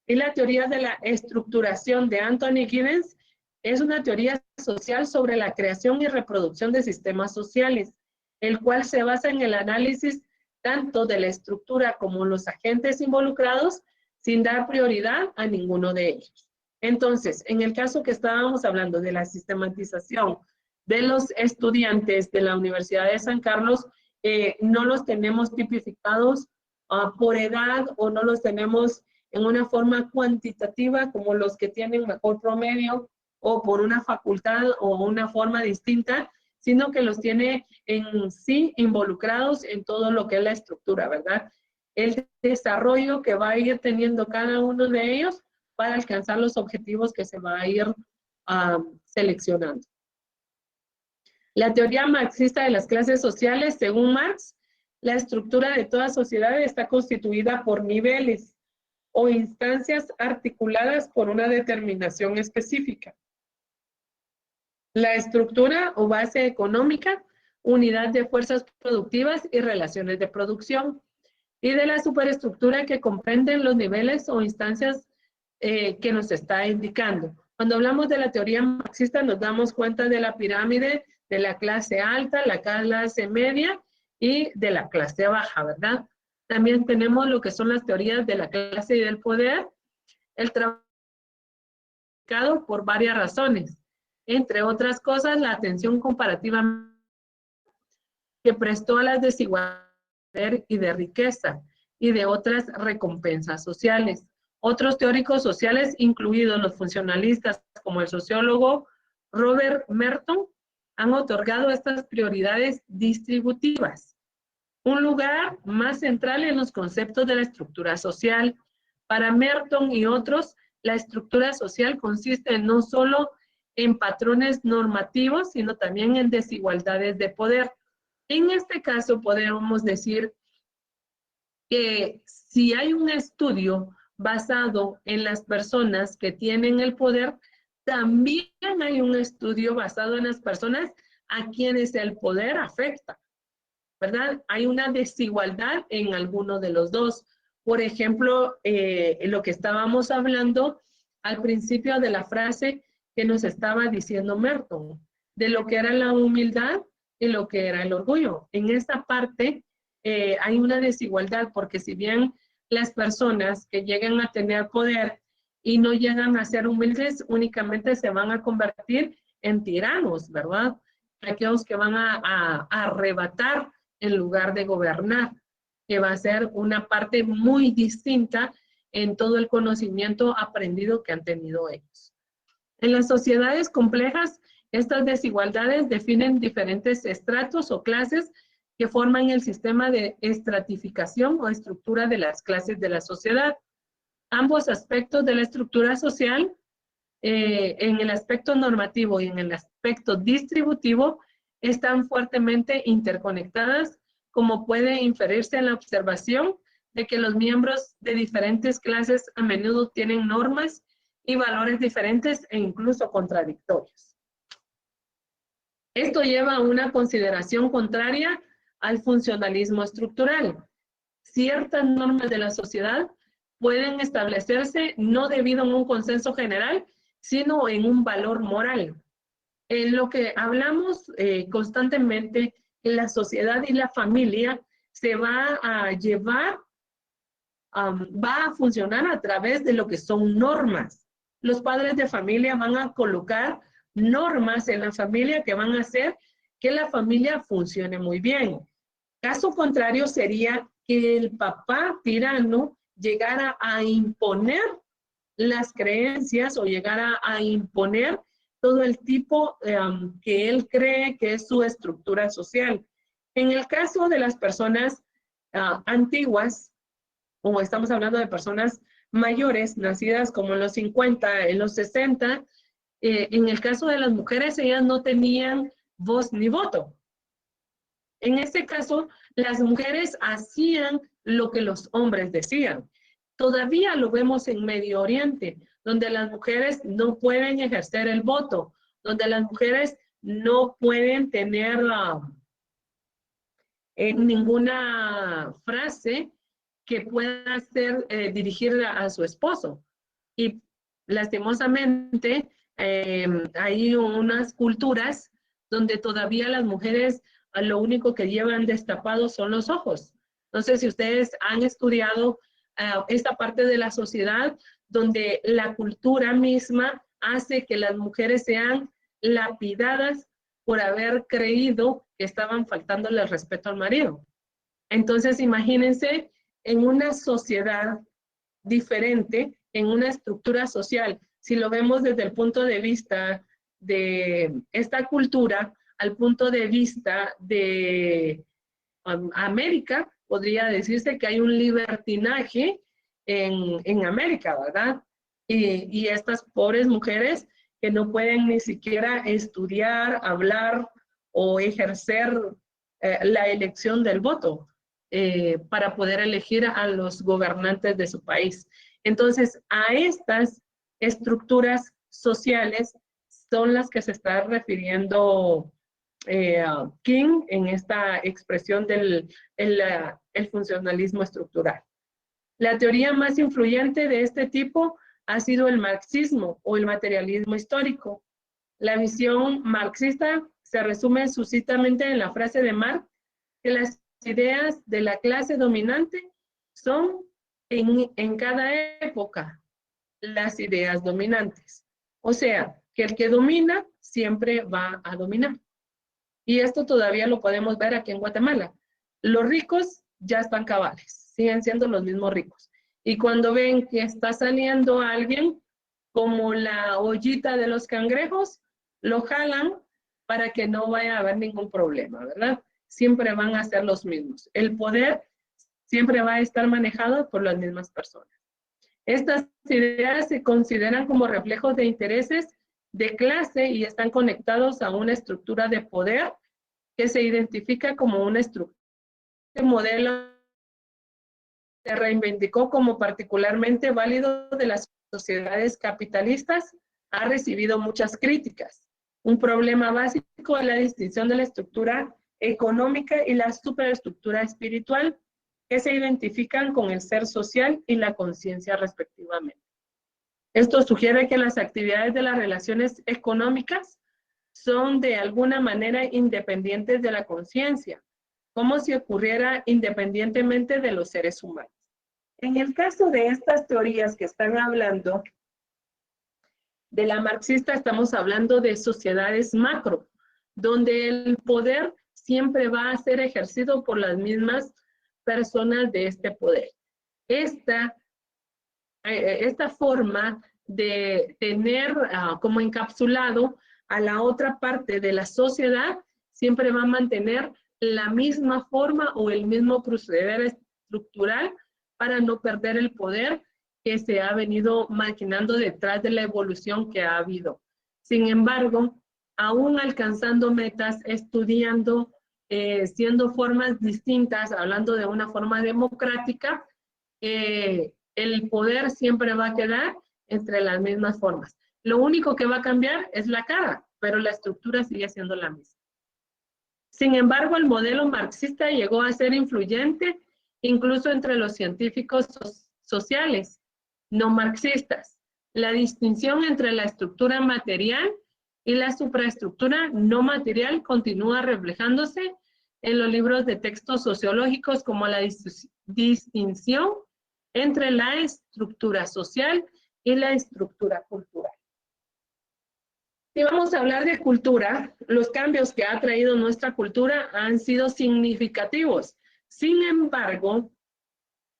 y la teoría de la estructuración de Anthony Giddens es una teoría social sobre la creación y reproducción de sistemas sociales, el cual se basa en el análisis tanto de la estructura como los agentes involucrados, sin dar prioridad a ninguno de ellos. Entonces, en el caso que estábamos hablando de la sistematización de los estudiantes de la Universidad de San Carlos, no los tenemos tipificados por edad o no los tenemos en una forma cuantitativa como los que tienen mejor promedio o por una facultad o una forma distinta, sino que los tiene en sí involucrados en todo lo que es la estructura, ¿verdad? El desarrollo que va a ir teniendo cada uno de ellos para alcanzar los objetivos que se va a ir seleccionando. La teoría marxista de las clases sociales, según Marx, la estructura de toda sociedad está constituida por niveles o instancias articuladas por una determinación específica. La estructura o base económica, unidad de fuerzas productivas y relaciones de producción, y de la superestructura que comprenden los niveles o instancias que nos está indicando. Cuando hablamos de la teoría marxista nos damos cuenta de la pirámide de la clase alta, la clase media y de la clase baja, ¿verdad? También tenemos lo que son las teorías de la clase y del poder, el trabajo por varias razones, entre otras cosas la atención comparativa que prestó a las desigualdades y de riqueza y de otras recompensas sociales. Otros teóricos sociales, incluidos los funcionalistas como el sociólogo Robert Merton, han otorgado estas prioridades distributivas un lugar más central en los conceptos de la estructura social. Para Merton y otros, la estructura social consiste no solo en patrones normativos, sino también en desigualdades de poder. En este caso, podemos decir que si hay un estudio basado en las personas que tienen el poder, también hay un estudio basado en las personas a quienes el poder afecta, ¿verdad? Hay una desigualdad en alguno de los dos. Por ejemplo, lo que estábamos hablando al principio de la frase que nos estaba diciendo Merton, de lo que era la humildad y lo que era el orgullo. En esta parte hay una desigualdad porque si bien las personas que lleguen a tener poder y no llegan a ser humildes, únicamente se van a convertir en tiranos, ¿verdad? Aquellos que van a arrebatar en lugar de gobernar, que va a ser una parte muy distinta en todo el conocimiento aprendido que han tenido ellos. En las sociedades complejas, estas desigualdades definen diferentes estratos o clases que forman el sistema de estratificación o estructura de las clases de la sociedad. Ambos aspectos de la estructura social, en el aspecto normativo y en el aspecto distributivo, están fuertemente interconectadas, como puede inferirse en la observación de que los miembros de diferentes clases a menudo tienen normas y valores diferentes e incluso contradictorios. Esto lleva a una consideración contraria al funcionalismo estructural. Ciertas normas de la sociedad pueden establecerse no debido a un consenso general, sino en un valor moral. En lo que hablamos constantemente, en la sociedad y la familia se va a llevar, va a funcionar a través de lo que son normas. Los padres de familia van a colocar normas en la familia que van a hacer que la familia funcione muy bien. Caso contrario sería que el papá tirano llegara a imponer las creencias o llegara a imponer todo el tipo que él cree que es su estructura social. En el caso de las personas antiguas, o estamos hablando de personas mayores, nacidas como en los 50, en los 60, en el caso de las mujeres, ellas no tenían voz ni voto. En este caso, las mujeres hacían lo que los hombres decían. Todavía lo vemos en Medio Oriente, donde las mujeres no pueden ejercer el voto, donde las mujeres no pueden tener ninguna frase que pueda ser dirigida a su esposo. Y lastimosamente hay unas culturas donde todavía las mujeres lo único que llevan destapados son los ojos. No sé si ustedes han estudiado esta parte de la sociedad donde la cultura misma hace que las mujeres sean lapidadas por haber creído que estaban faltándole el respeto al marido. Entonces, imagínense en una sociedad diferente, en una estructura social, si lo vemos desde el punto de vista de esta cultura, al punto de vista de América, podría decirse que hay un libertinaje en América, ¿verdad? Y estas pobres mujeres que no pueden ni siquiera estudiar, hablar o ejercer la elección del voto para poder elegir a los gobernantes de su país. Entonces, a estas estructuras sociales son las que se está refiriendo King en esta expresión del el funcionalismo estructural. La teoría más influyente de este tipo ha sido el marxismo o el materialismo histórico. La visión marxista se resume sucintamente en la frase de Marx que las ideas de la clase dominante son en cada época las ideas dominantes. O sea, que el que domina siempre va a dominar. Y esto todavía lo podemos ver aquí en Guatemala. Los ricos ya están cabales, siguen siendo los mismos ricos. Y cuando ven que está saliendo alguien como la ollita de los cangrejos, lo jalan para que no vaya a haber ningún problema, ¿verdad? Siempre van a ser los mismos. El poder siempre va a estar manejado por las mismas personas. Estas ideas se consideran como reflejos de intereses de clase y están conectados a una estructura de poder que se identifica como una estructura. Este modelo se reivindicó como particularmente válido de las sociedades capitalistas, ha recibido muchas críticas. Un problema básico es la distinción de la estructura económica y la superestructura espiritual, que se identifican con el ser social y la conciencia respectivamente. Esto sugiere que las actividades de las relaciones económicas son de alguna manera independientes de la conciencia, como si ocurriera independientemente de los seres humanos. En el caso de estas teorías que están hablando, de la marxista estamos hablando de sociedades macro, donde el poder siempre va a ser ejercido por las mismas personas de este poder. Esta forma de tener como encapsulado a la otra parte de la sociedad siempre va a mantener la misma forma o el mismo proceder estructural para no perder el poder que se ha venido maquinando detrás de la evolución que ha habido. Sin embargo, aún alcanzando metas, estudiando, siendo formas distintas, hablando de una forma democrática, el poder siempre va a quedar entre las mismas formas. Lo único que va a cambiar es la cara, pero la estructura sigue siendo la misma. Sin embargo, el modelo marxista llegó a ser influyente incluso entre los científicos sociales no marxistas. La distinción entre la estructura material y la supraestructura no material continúa reflejándose en los libros de textos sociológicos como la distinción entre la estructura social y la estructura cultural. Si vamos a hablar de cultura, los cambios que ha traído nuestra cultura han sido significativos. Sin embargo,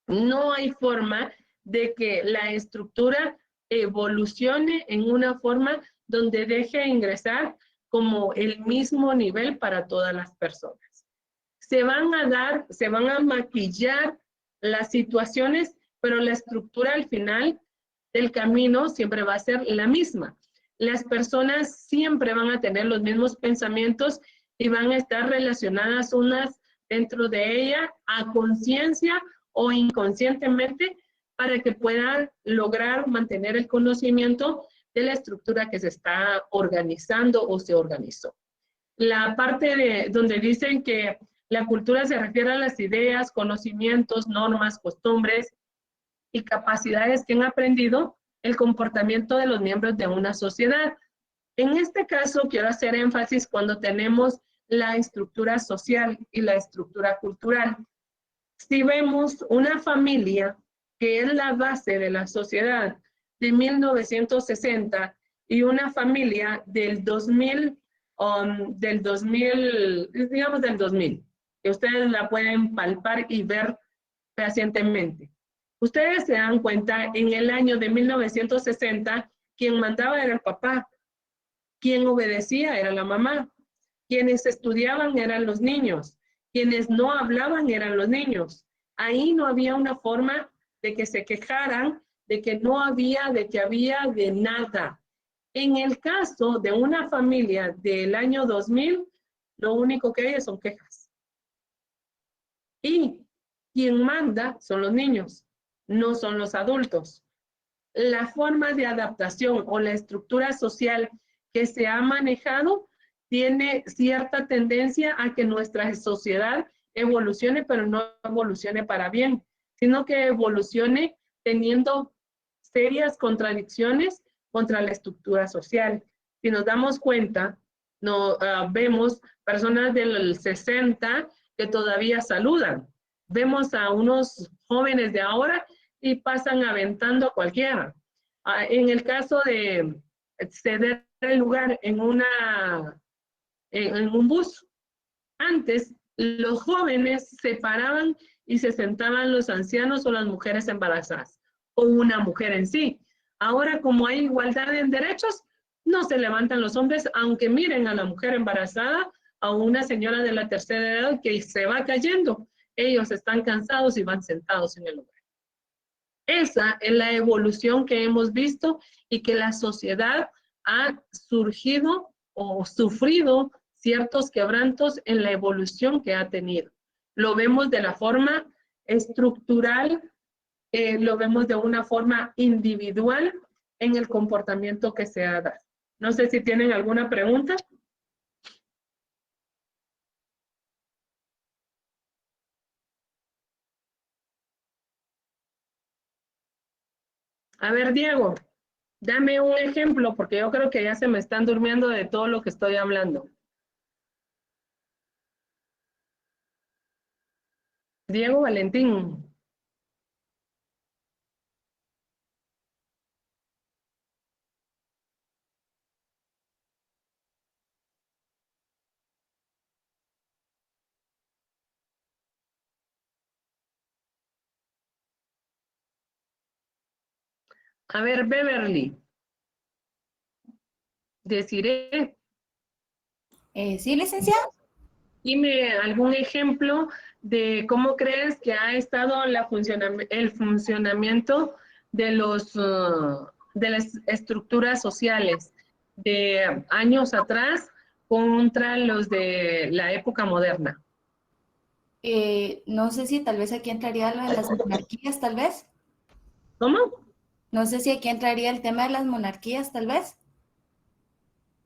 no hay forma de que la estructura evolucione en una forma donde deje ingresar como el mismo nivel para todas las personas. Se van a maquillar las situaciones, pero la estructura al final del camino siempre va a ser la misma. Las personas siempre van a tener los mismos pensamientos y van a estar relacionadas unas dentro de ella a conciencia o inconscientemente para que puedan lograr mantener el conocimiento de la estructura que se está organizando o se organizó. La parte donde dicen que la cultura se refiere a las ideas, conocimientos, normas, costumbres y capacidades que han aprendido el comportamiento de los miembros de una sociedad. En este caso, quiero hacer énfasis cuando tenemos la estructura social y la estructura cultural. Si vemos una familia que es la base de la sociedad de 1960 y una familia del 2000, digamos del 2000, que ustedes la pueden palpar y ver fehacientemente. Ustedes se dan cuenta, en el año de 1960, quien mandaba era el papá, quien obedecía era la mamá, quienes estudiaban eran los niños, quienes no hablaban eran los niños. Ahí no había una forma de que se quejaran, de que no había, de que había de nada. En el caso de una familia del año 2000, lo único que hay son quejas. Y quien manda son los niños, no son los adultos. La forma de adaptación o la estructura social que se ha manejado tiene cierta tendencia a que nuestra sociedad evolucione, pero no evolucione para bien, sino que evolucione teniendo serias contradicciones contra la estructura social. Si nos damos cuenta, vemos personas del 60 que todavía saludan. Vemos a unos jóvenes de ahora y pasan aventando a cualquiera. En el caso de ceder el lugar en un bus, antes los jóvenes se paraban y se sentaban los ancianos o las mujeres embarazadas, o una mujer en sí. Ahora, como hay igualdad en derechos, no se levantan los hombres, aunque miren a la mujer embarazada, a una señora de la tercera edad que se va cayendo. Ellos están cansados y van sentados en el lugar. Esa es la evolución que hemos visto y que la sociedad ha surgido o sufrido ciertos quebrantos en la evolución que ha tenido. Lo vemos de la forma estructural, lo vemos de una forma individual en el comportamiento que se ha dado. No sé si tienen alguna pregunta. A ver, Diego, dame un ejemplo, porque yo creo que ya se me están durmiendo de todo lo que estoy hablando. Diego Valentín. A ver, Beverly. Desiree, Sí, licenciada. dime algún ejemplo de cómo crees que ha estado el funcionamiento de de las estructuras sociales de años atrás contra los de la época moderna. No sé si tal vez aquí entraría lo de las monarquías, tal vez. ¿Cómo? No sé si aquí entraría el tema de las monarquías, tal vez.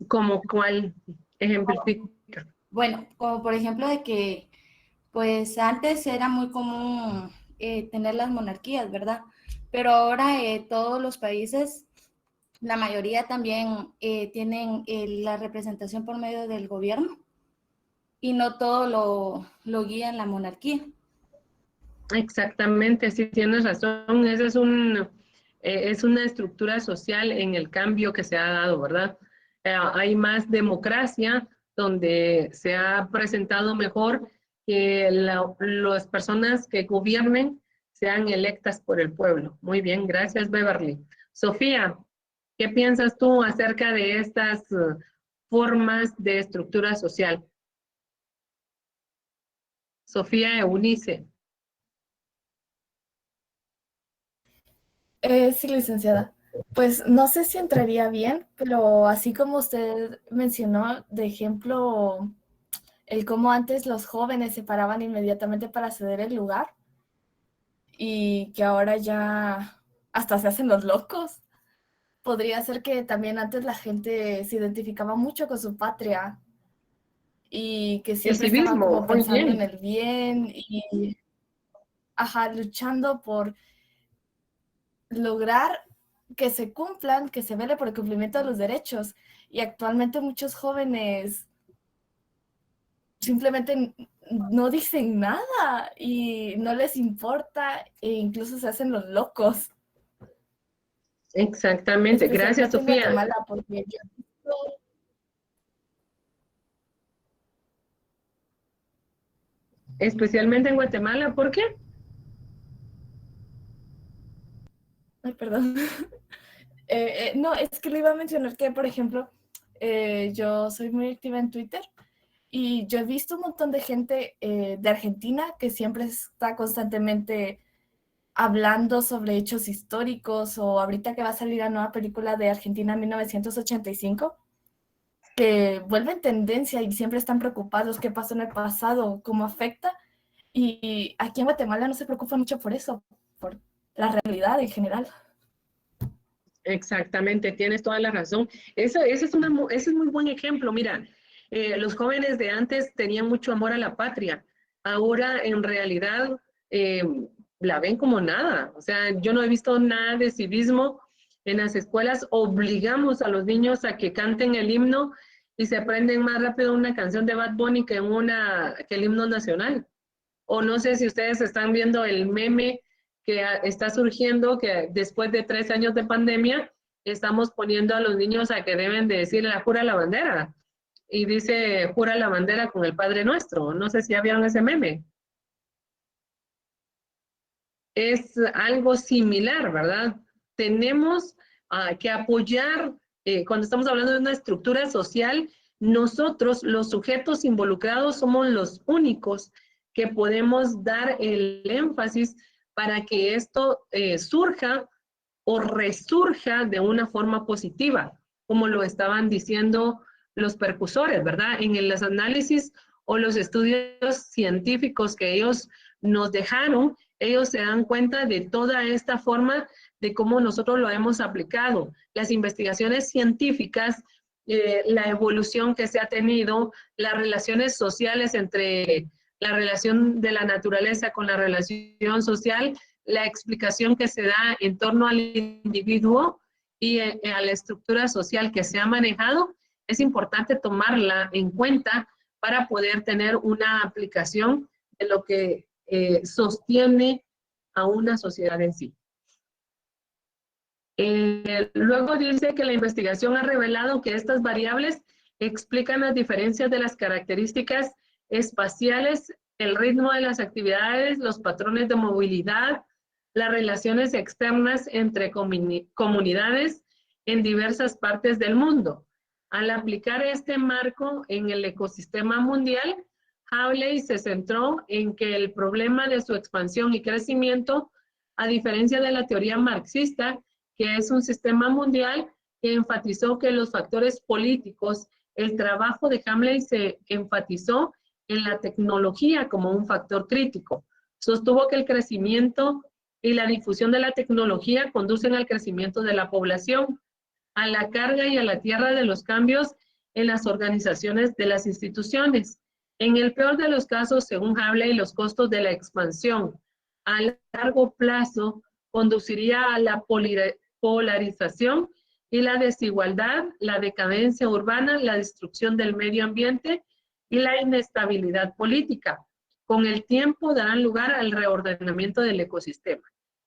¿Cómo cuál ejemplifica? Bueno, como por ejemplo de que, pues antes era muy común tener las monarquías, ¿verdad? Pero ahora todos los países, la mayoría también tienen la representación por medio del gobierno y no todo lo guía en la monarquía. Exactamente, sí tienes razón. Esa es una estructura social en el cambio que se ha dado, ¿verdad? Hay más democracia, donde se ha presentado mejor que las personas que gobiernen sean electas por el pueblo. Muy bien, gracias, Beverly. Sofía, ¿qué piensas tú acerca de estas formas de estructura social? Sofía Eunice. Sí, licenciada. Pues no sé si entraría bien, pero así como usted mencionó, de ejemplo, el cómo antes los jóvenes se paraban inmediatamente para ceder el lugar y que ahora ya hasta se hacen los locos. Podría ser que también antes la gente se identificaba mucho con su patria y que El siempre estaban civismo, como muy pensando en bien. el bien y, ajá, luchando por lograr que se cumplan, que se vele por el cumplimiento de los derechos. Y actualmente muchos jóvenes simplemente no dicen nada y no les importa e incluso se hacen los locos. Exactamente, gracias, Especialmente en Sofía. Guatemala, porque yo he visto... Especialmente en Guatemala, ¿por qué? Ay, perdón. No, es que le iba a mencionar que, por ejemplo, yo soy muy activa en Twitter y yo he visto un montón de gente de Argentina que siempre está constantemente hablando sobre hechos históricos o ahorita que va a salir la nueva película de Argentina 1985, que vuelven tendencia y siempre están preocupados qué pasó en el pasado, cómo afecta. Y aquí en Guatemala no se preocupa mucho por eso, por la realidad en general. Exactamente, tienes toda la razón. Ese es muy buen ejemplo. Mira, los jóvenes de antes tenían mucho amor a la patria. Ahora, en realidad, eh, la ven como nada. O sea, yo no he visto nada de civismo en las escuelas. Obligamos a los niños a que canten el himno y se aprenden más rápido una canción de Bad Bunny que el himno nacional. O no sé si ustedes están viendo el meme que está surgiendo, que después de 3 años de pandemia, estamos poniendo a los niños a que deben de decir la jura la bandera. Y dice, jura la bandera con el Padre Nuestro. No sé si ya vieron ese meme. Es algo similar, ¿verdad? Tenemos que apoyar, cuando estamos hablando de una estructura social, nosotros, los sujetos involucrados, somos los únicos que podemos dar el énfasis para que esto surja o resurja de una forma positiva, como lo estaban diciendo los percusores, ¿verdad? En los análisis o los estudios científicos que ellos nos dejaron, ellos se dan cuenta de toda esta forma de cómo nosotros lo hemos aplicado. Las investigaciones científicas, la evolución que se ha tenido, las relaciones sociales entre la relación de la naturaleza con la relación social, la explicación que se da en torno al individuo y a la estructura social que se ha manejado, es importante tomarla en cuenta para poder tener una aplicación de lo que sostiene a una sociedad en sí. Luego dice que la investigación ha revelado que estas variables explican las diferencias de las características espaciales, el ritmo de las actividades, los patrones de movilidad, las relaciones externas entre comunidades en diversas partes del mundo. Al aplicar este marco en el ecosistema mundial, Hawley se centró en que el problema de su expansión y crecimiento, a diferencia de la teoría marxista, que es un sistema mundial, que enfatizó que los factores políticos, el trabajo de Hawley se enfatizó en la tecnología como un factor crítico. Sostuvo que el crecimiento y la difusión de la tecnología conducen al crecimiento de la población, a la carga y a la tierra de los cambios en las organizaciones de las instituciones. En el peor de los casos, según Hawley, los costos de la expansión a largo plazo conduciría a la polarización y la desigualdad, la decadencia urbana, la destrucción del medio ambiente y la inestabilidad política. Con el tiempo darán lugar al reordenamiento del ecosistema.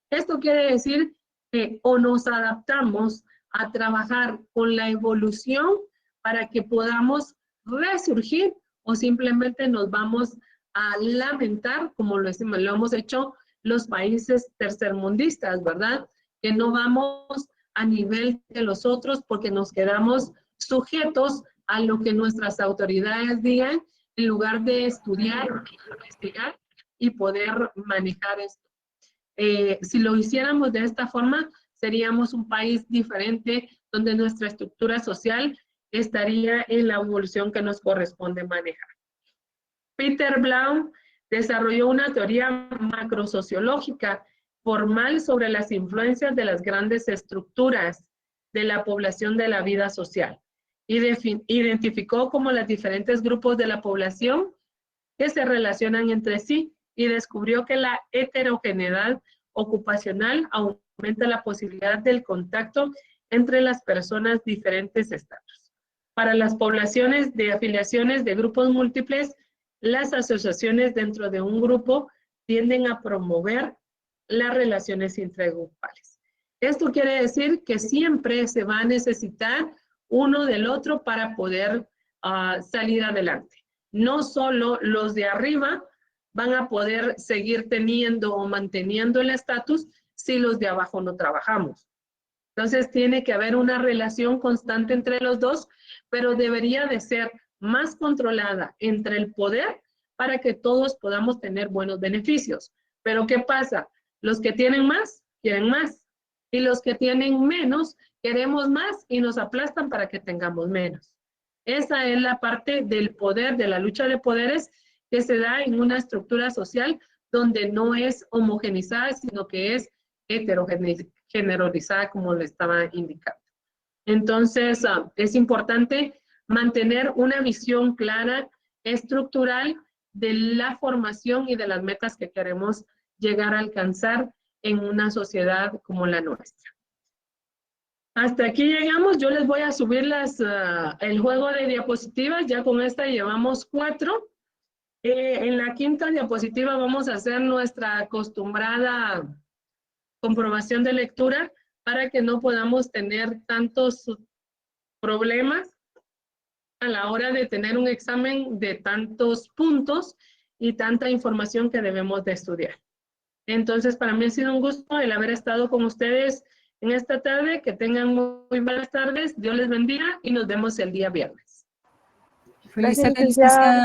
Esto quiere decir que o nos adaptamos a trabajar con la evolución para que podamos resurgir o simplemente nos vamos a lamentar, como lo hemos hecho los países tercermundistas, ¿verdad? Que no vamos a nivel de los otros porque nos quedamos sujetos a lo que nuestras autoridades digan en lugar de estudiar, investigar y poder manejar esto. Si lo hiciéramos de esta forma, seríamos un país diferente donde nuestra estructura social estaría en la evolución que nos corresponde manejar. Peter Bloom desarrolló una teoría macrosociológica formal sobre las influencias de las grandes estructuras de la población de la vida social y identificó como los diferentes grupos de la población que se relacionan entre sí y descubrió que la heterogeneidad ocupacional aumenta la posibilidad del contacto entre las personas de diferentes estatus. Para las poblaciones de afiliaciones de grupos múltiples, las asociaciones dentro de un grupo tienden a promover las relaciones intragrupales. Esto quiere decir que siempre se va a necesitar uno del otro para poder salir adelante. No solo los de arriba van a poder seguir teniendo o manteniendo el estatus si los de abajo no trabajamos. Entonces tiene que haber una relación constante entre los dos, pero debería de ser más controlada entre el poder para que todos podamos tener buenos beneficios. Pero ¿qué pasa? Los que tienen más, quieren más. Y los que tienen menos, queremos más y nos aplastan para que tengamos menos. Esa es la parte del poder, de la lucha de poderes que se da en una estructura social donde no es homogenizada, sino que es heterogeneizada, como le estaba indicando. Entonces, es importante mantener una visión clara, estructural, de la formación y de las metas que queremos llegar a alcanzar en una sociedad como la nuestra. Hasta aquí llegamos. Yo les voy a subir el juego de diapositivas. Ya con esta llevamos 4. En la 5ª diapositiva vamos a hacer nuestra acostumbrada comprobación de lectura para que no podamos tener tantos problemas a la hora de tener un examen de tantos puntos y tanta información que debemos de estudiar. Entonces, para mí ha sido un gusto el haber estado con ustedes en esta tarde. Que tengan muy buenas tardes. Dios les bendiga y nos vemos el día viernes. Gracias, licenciada.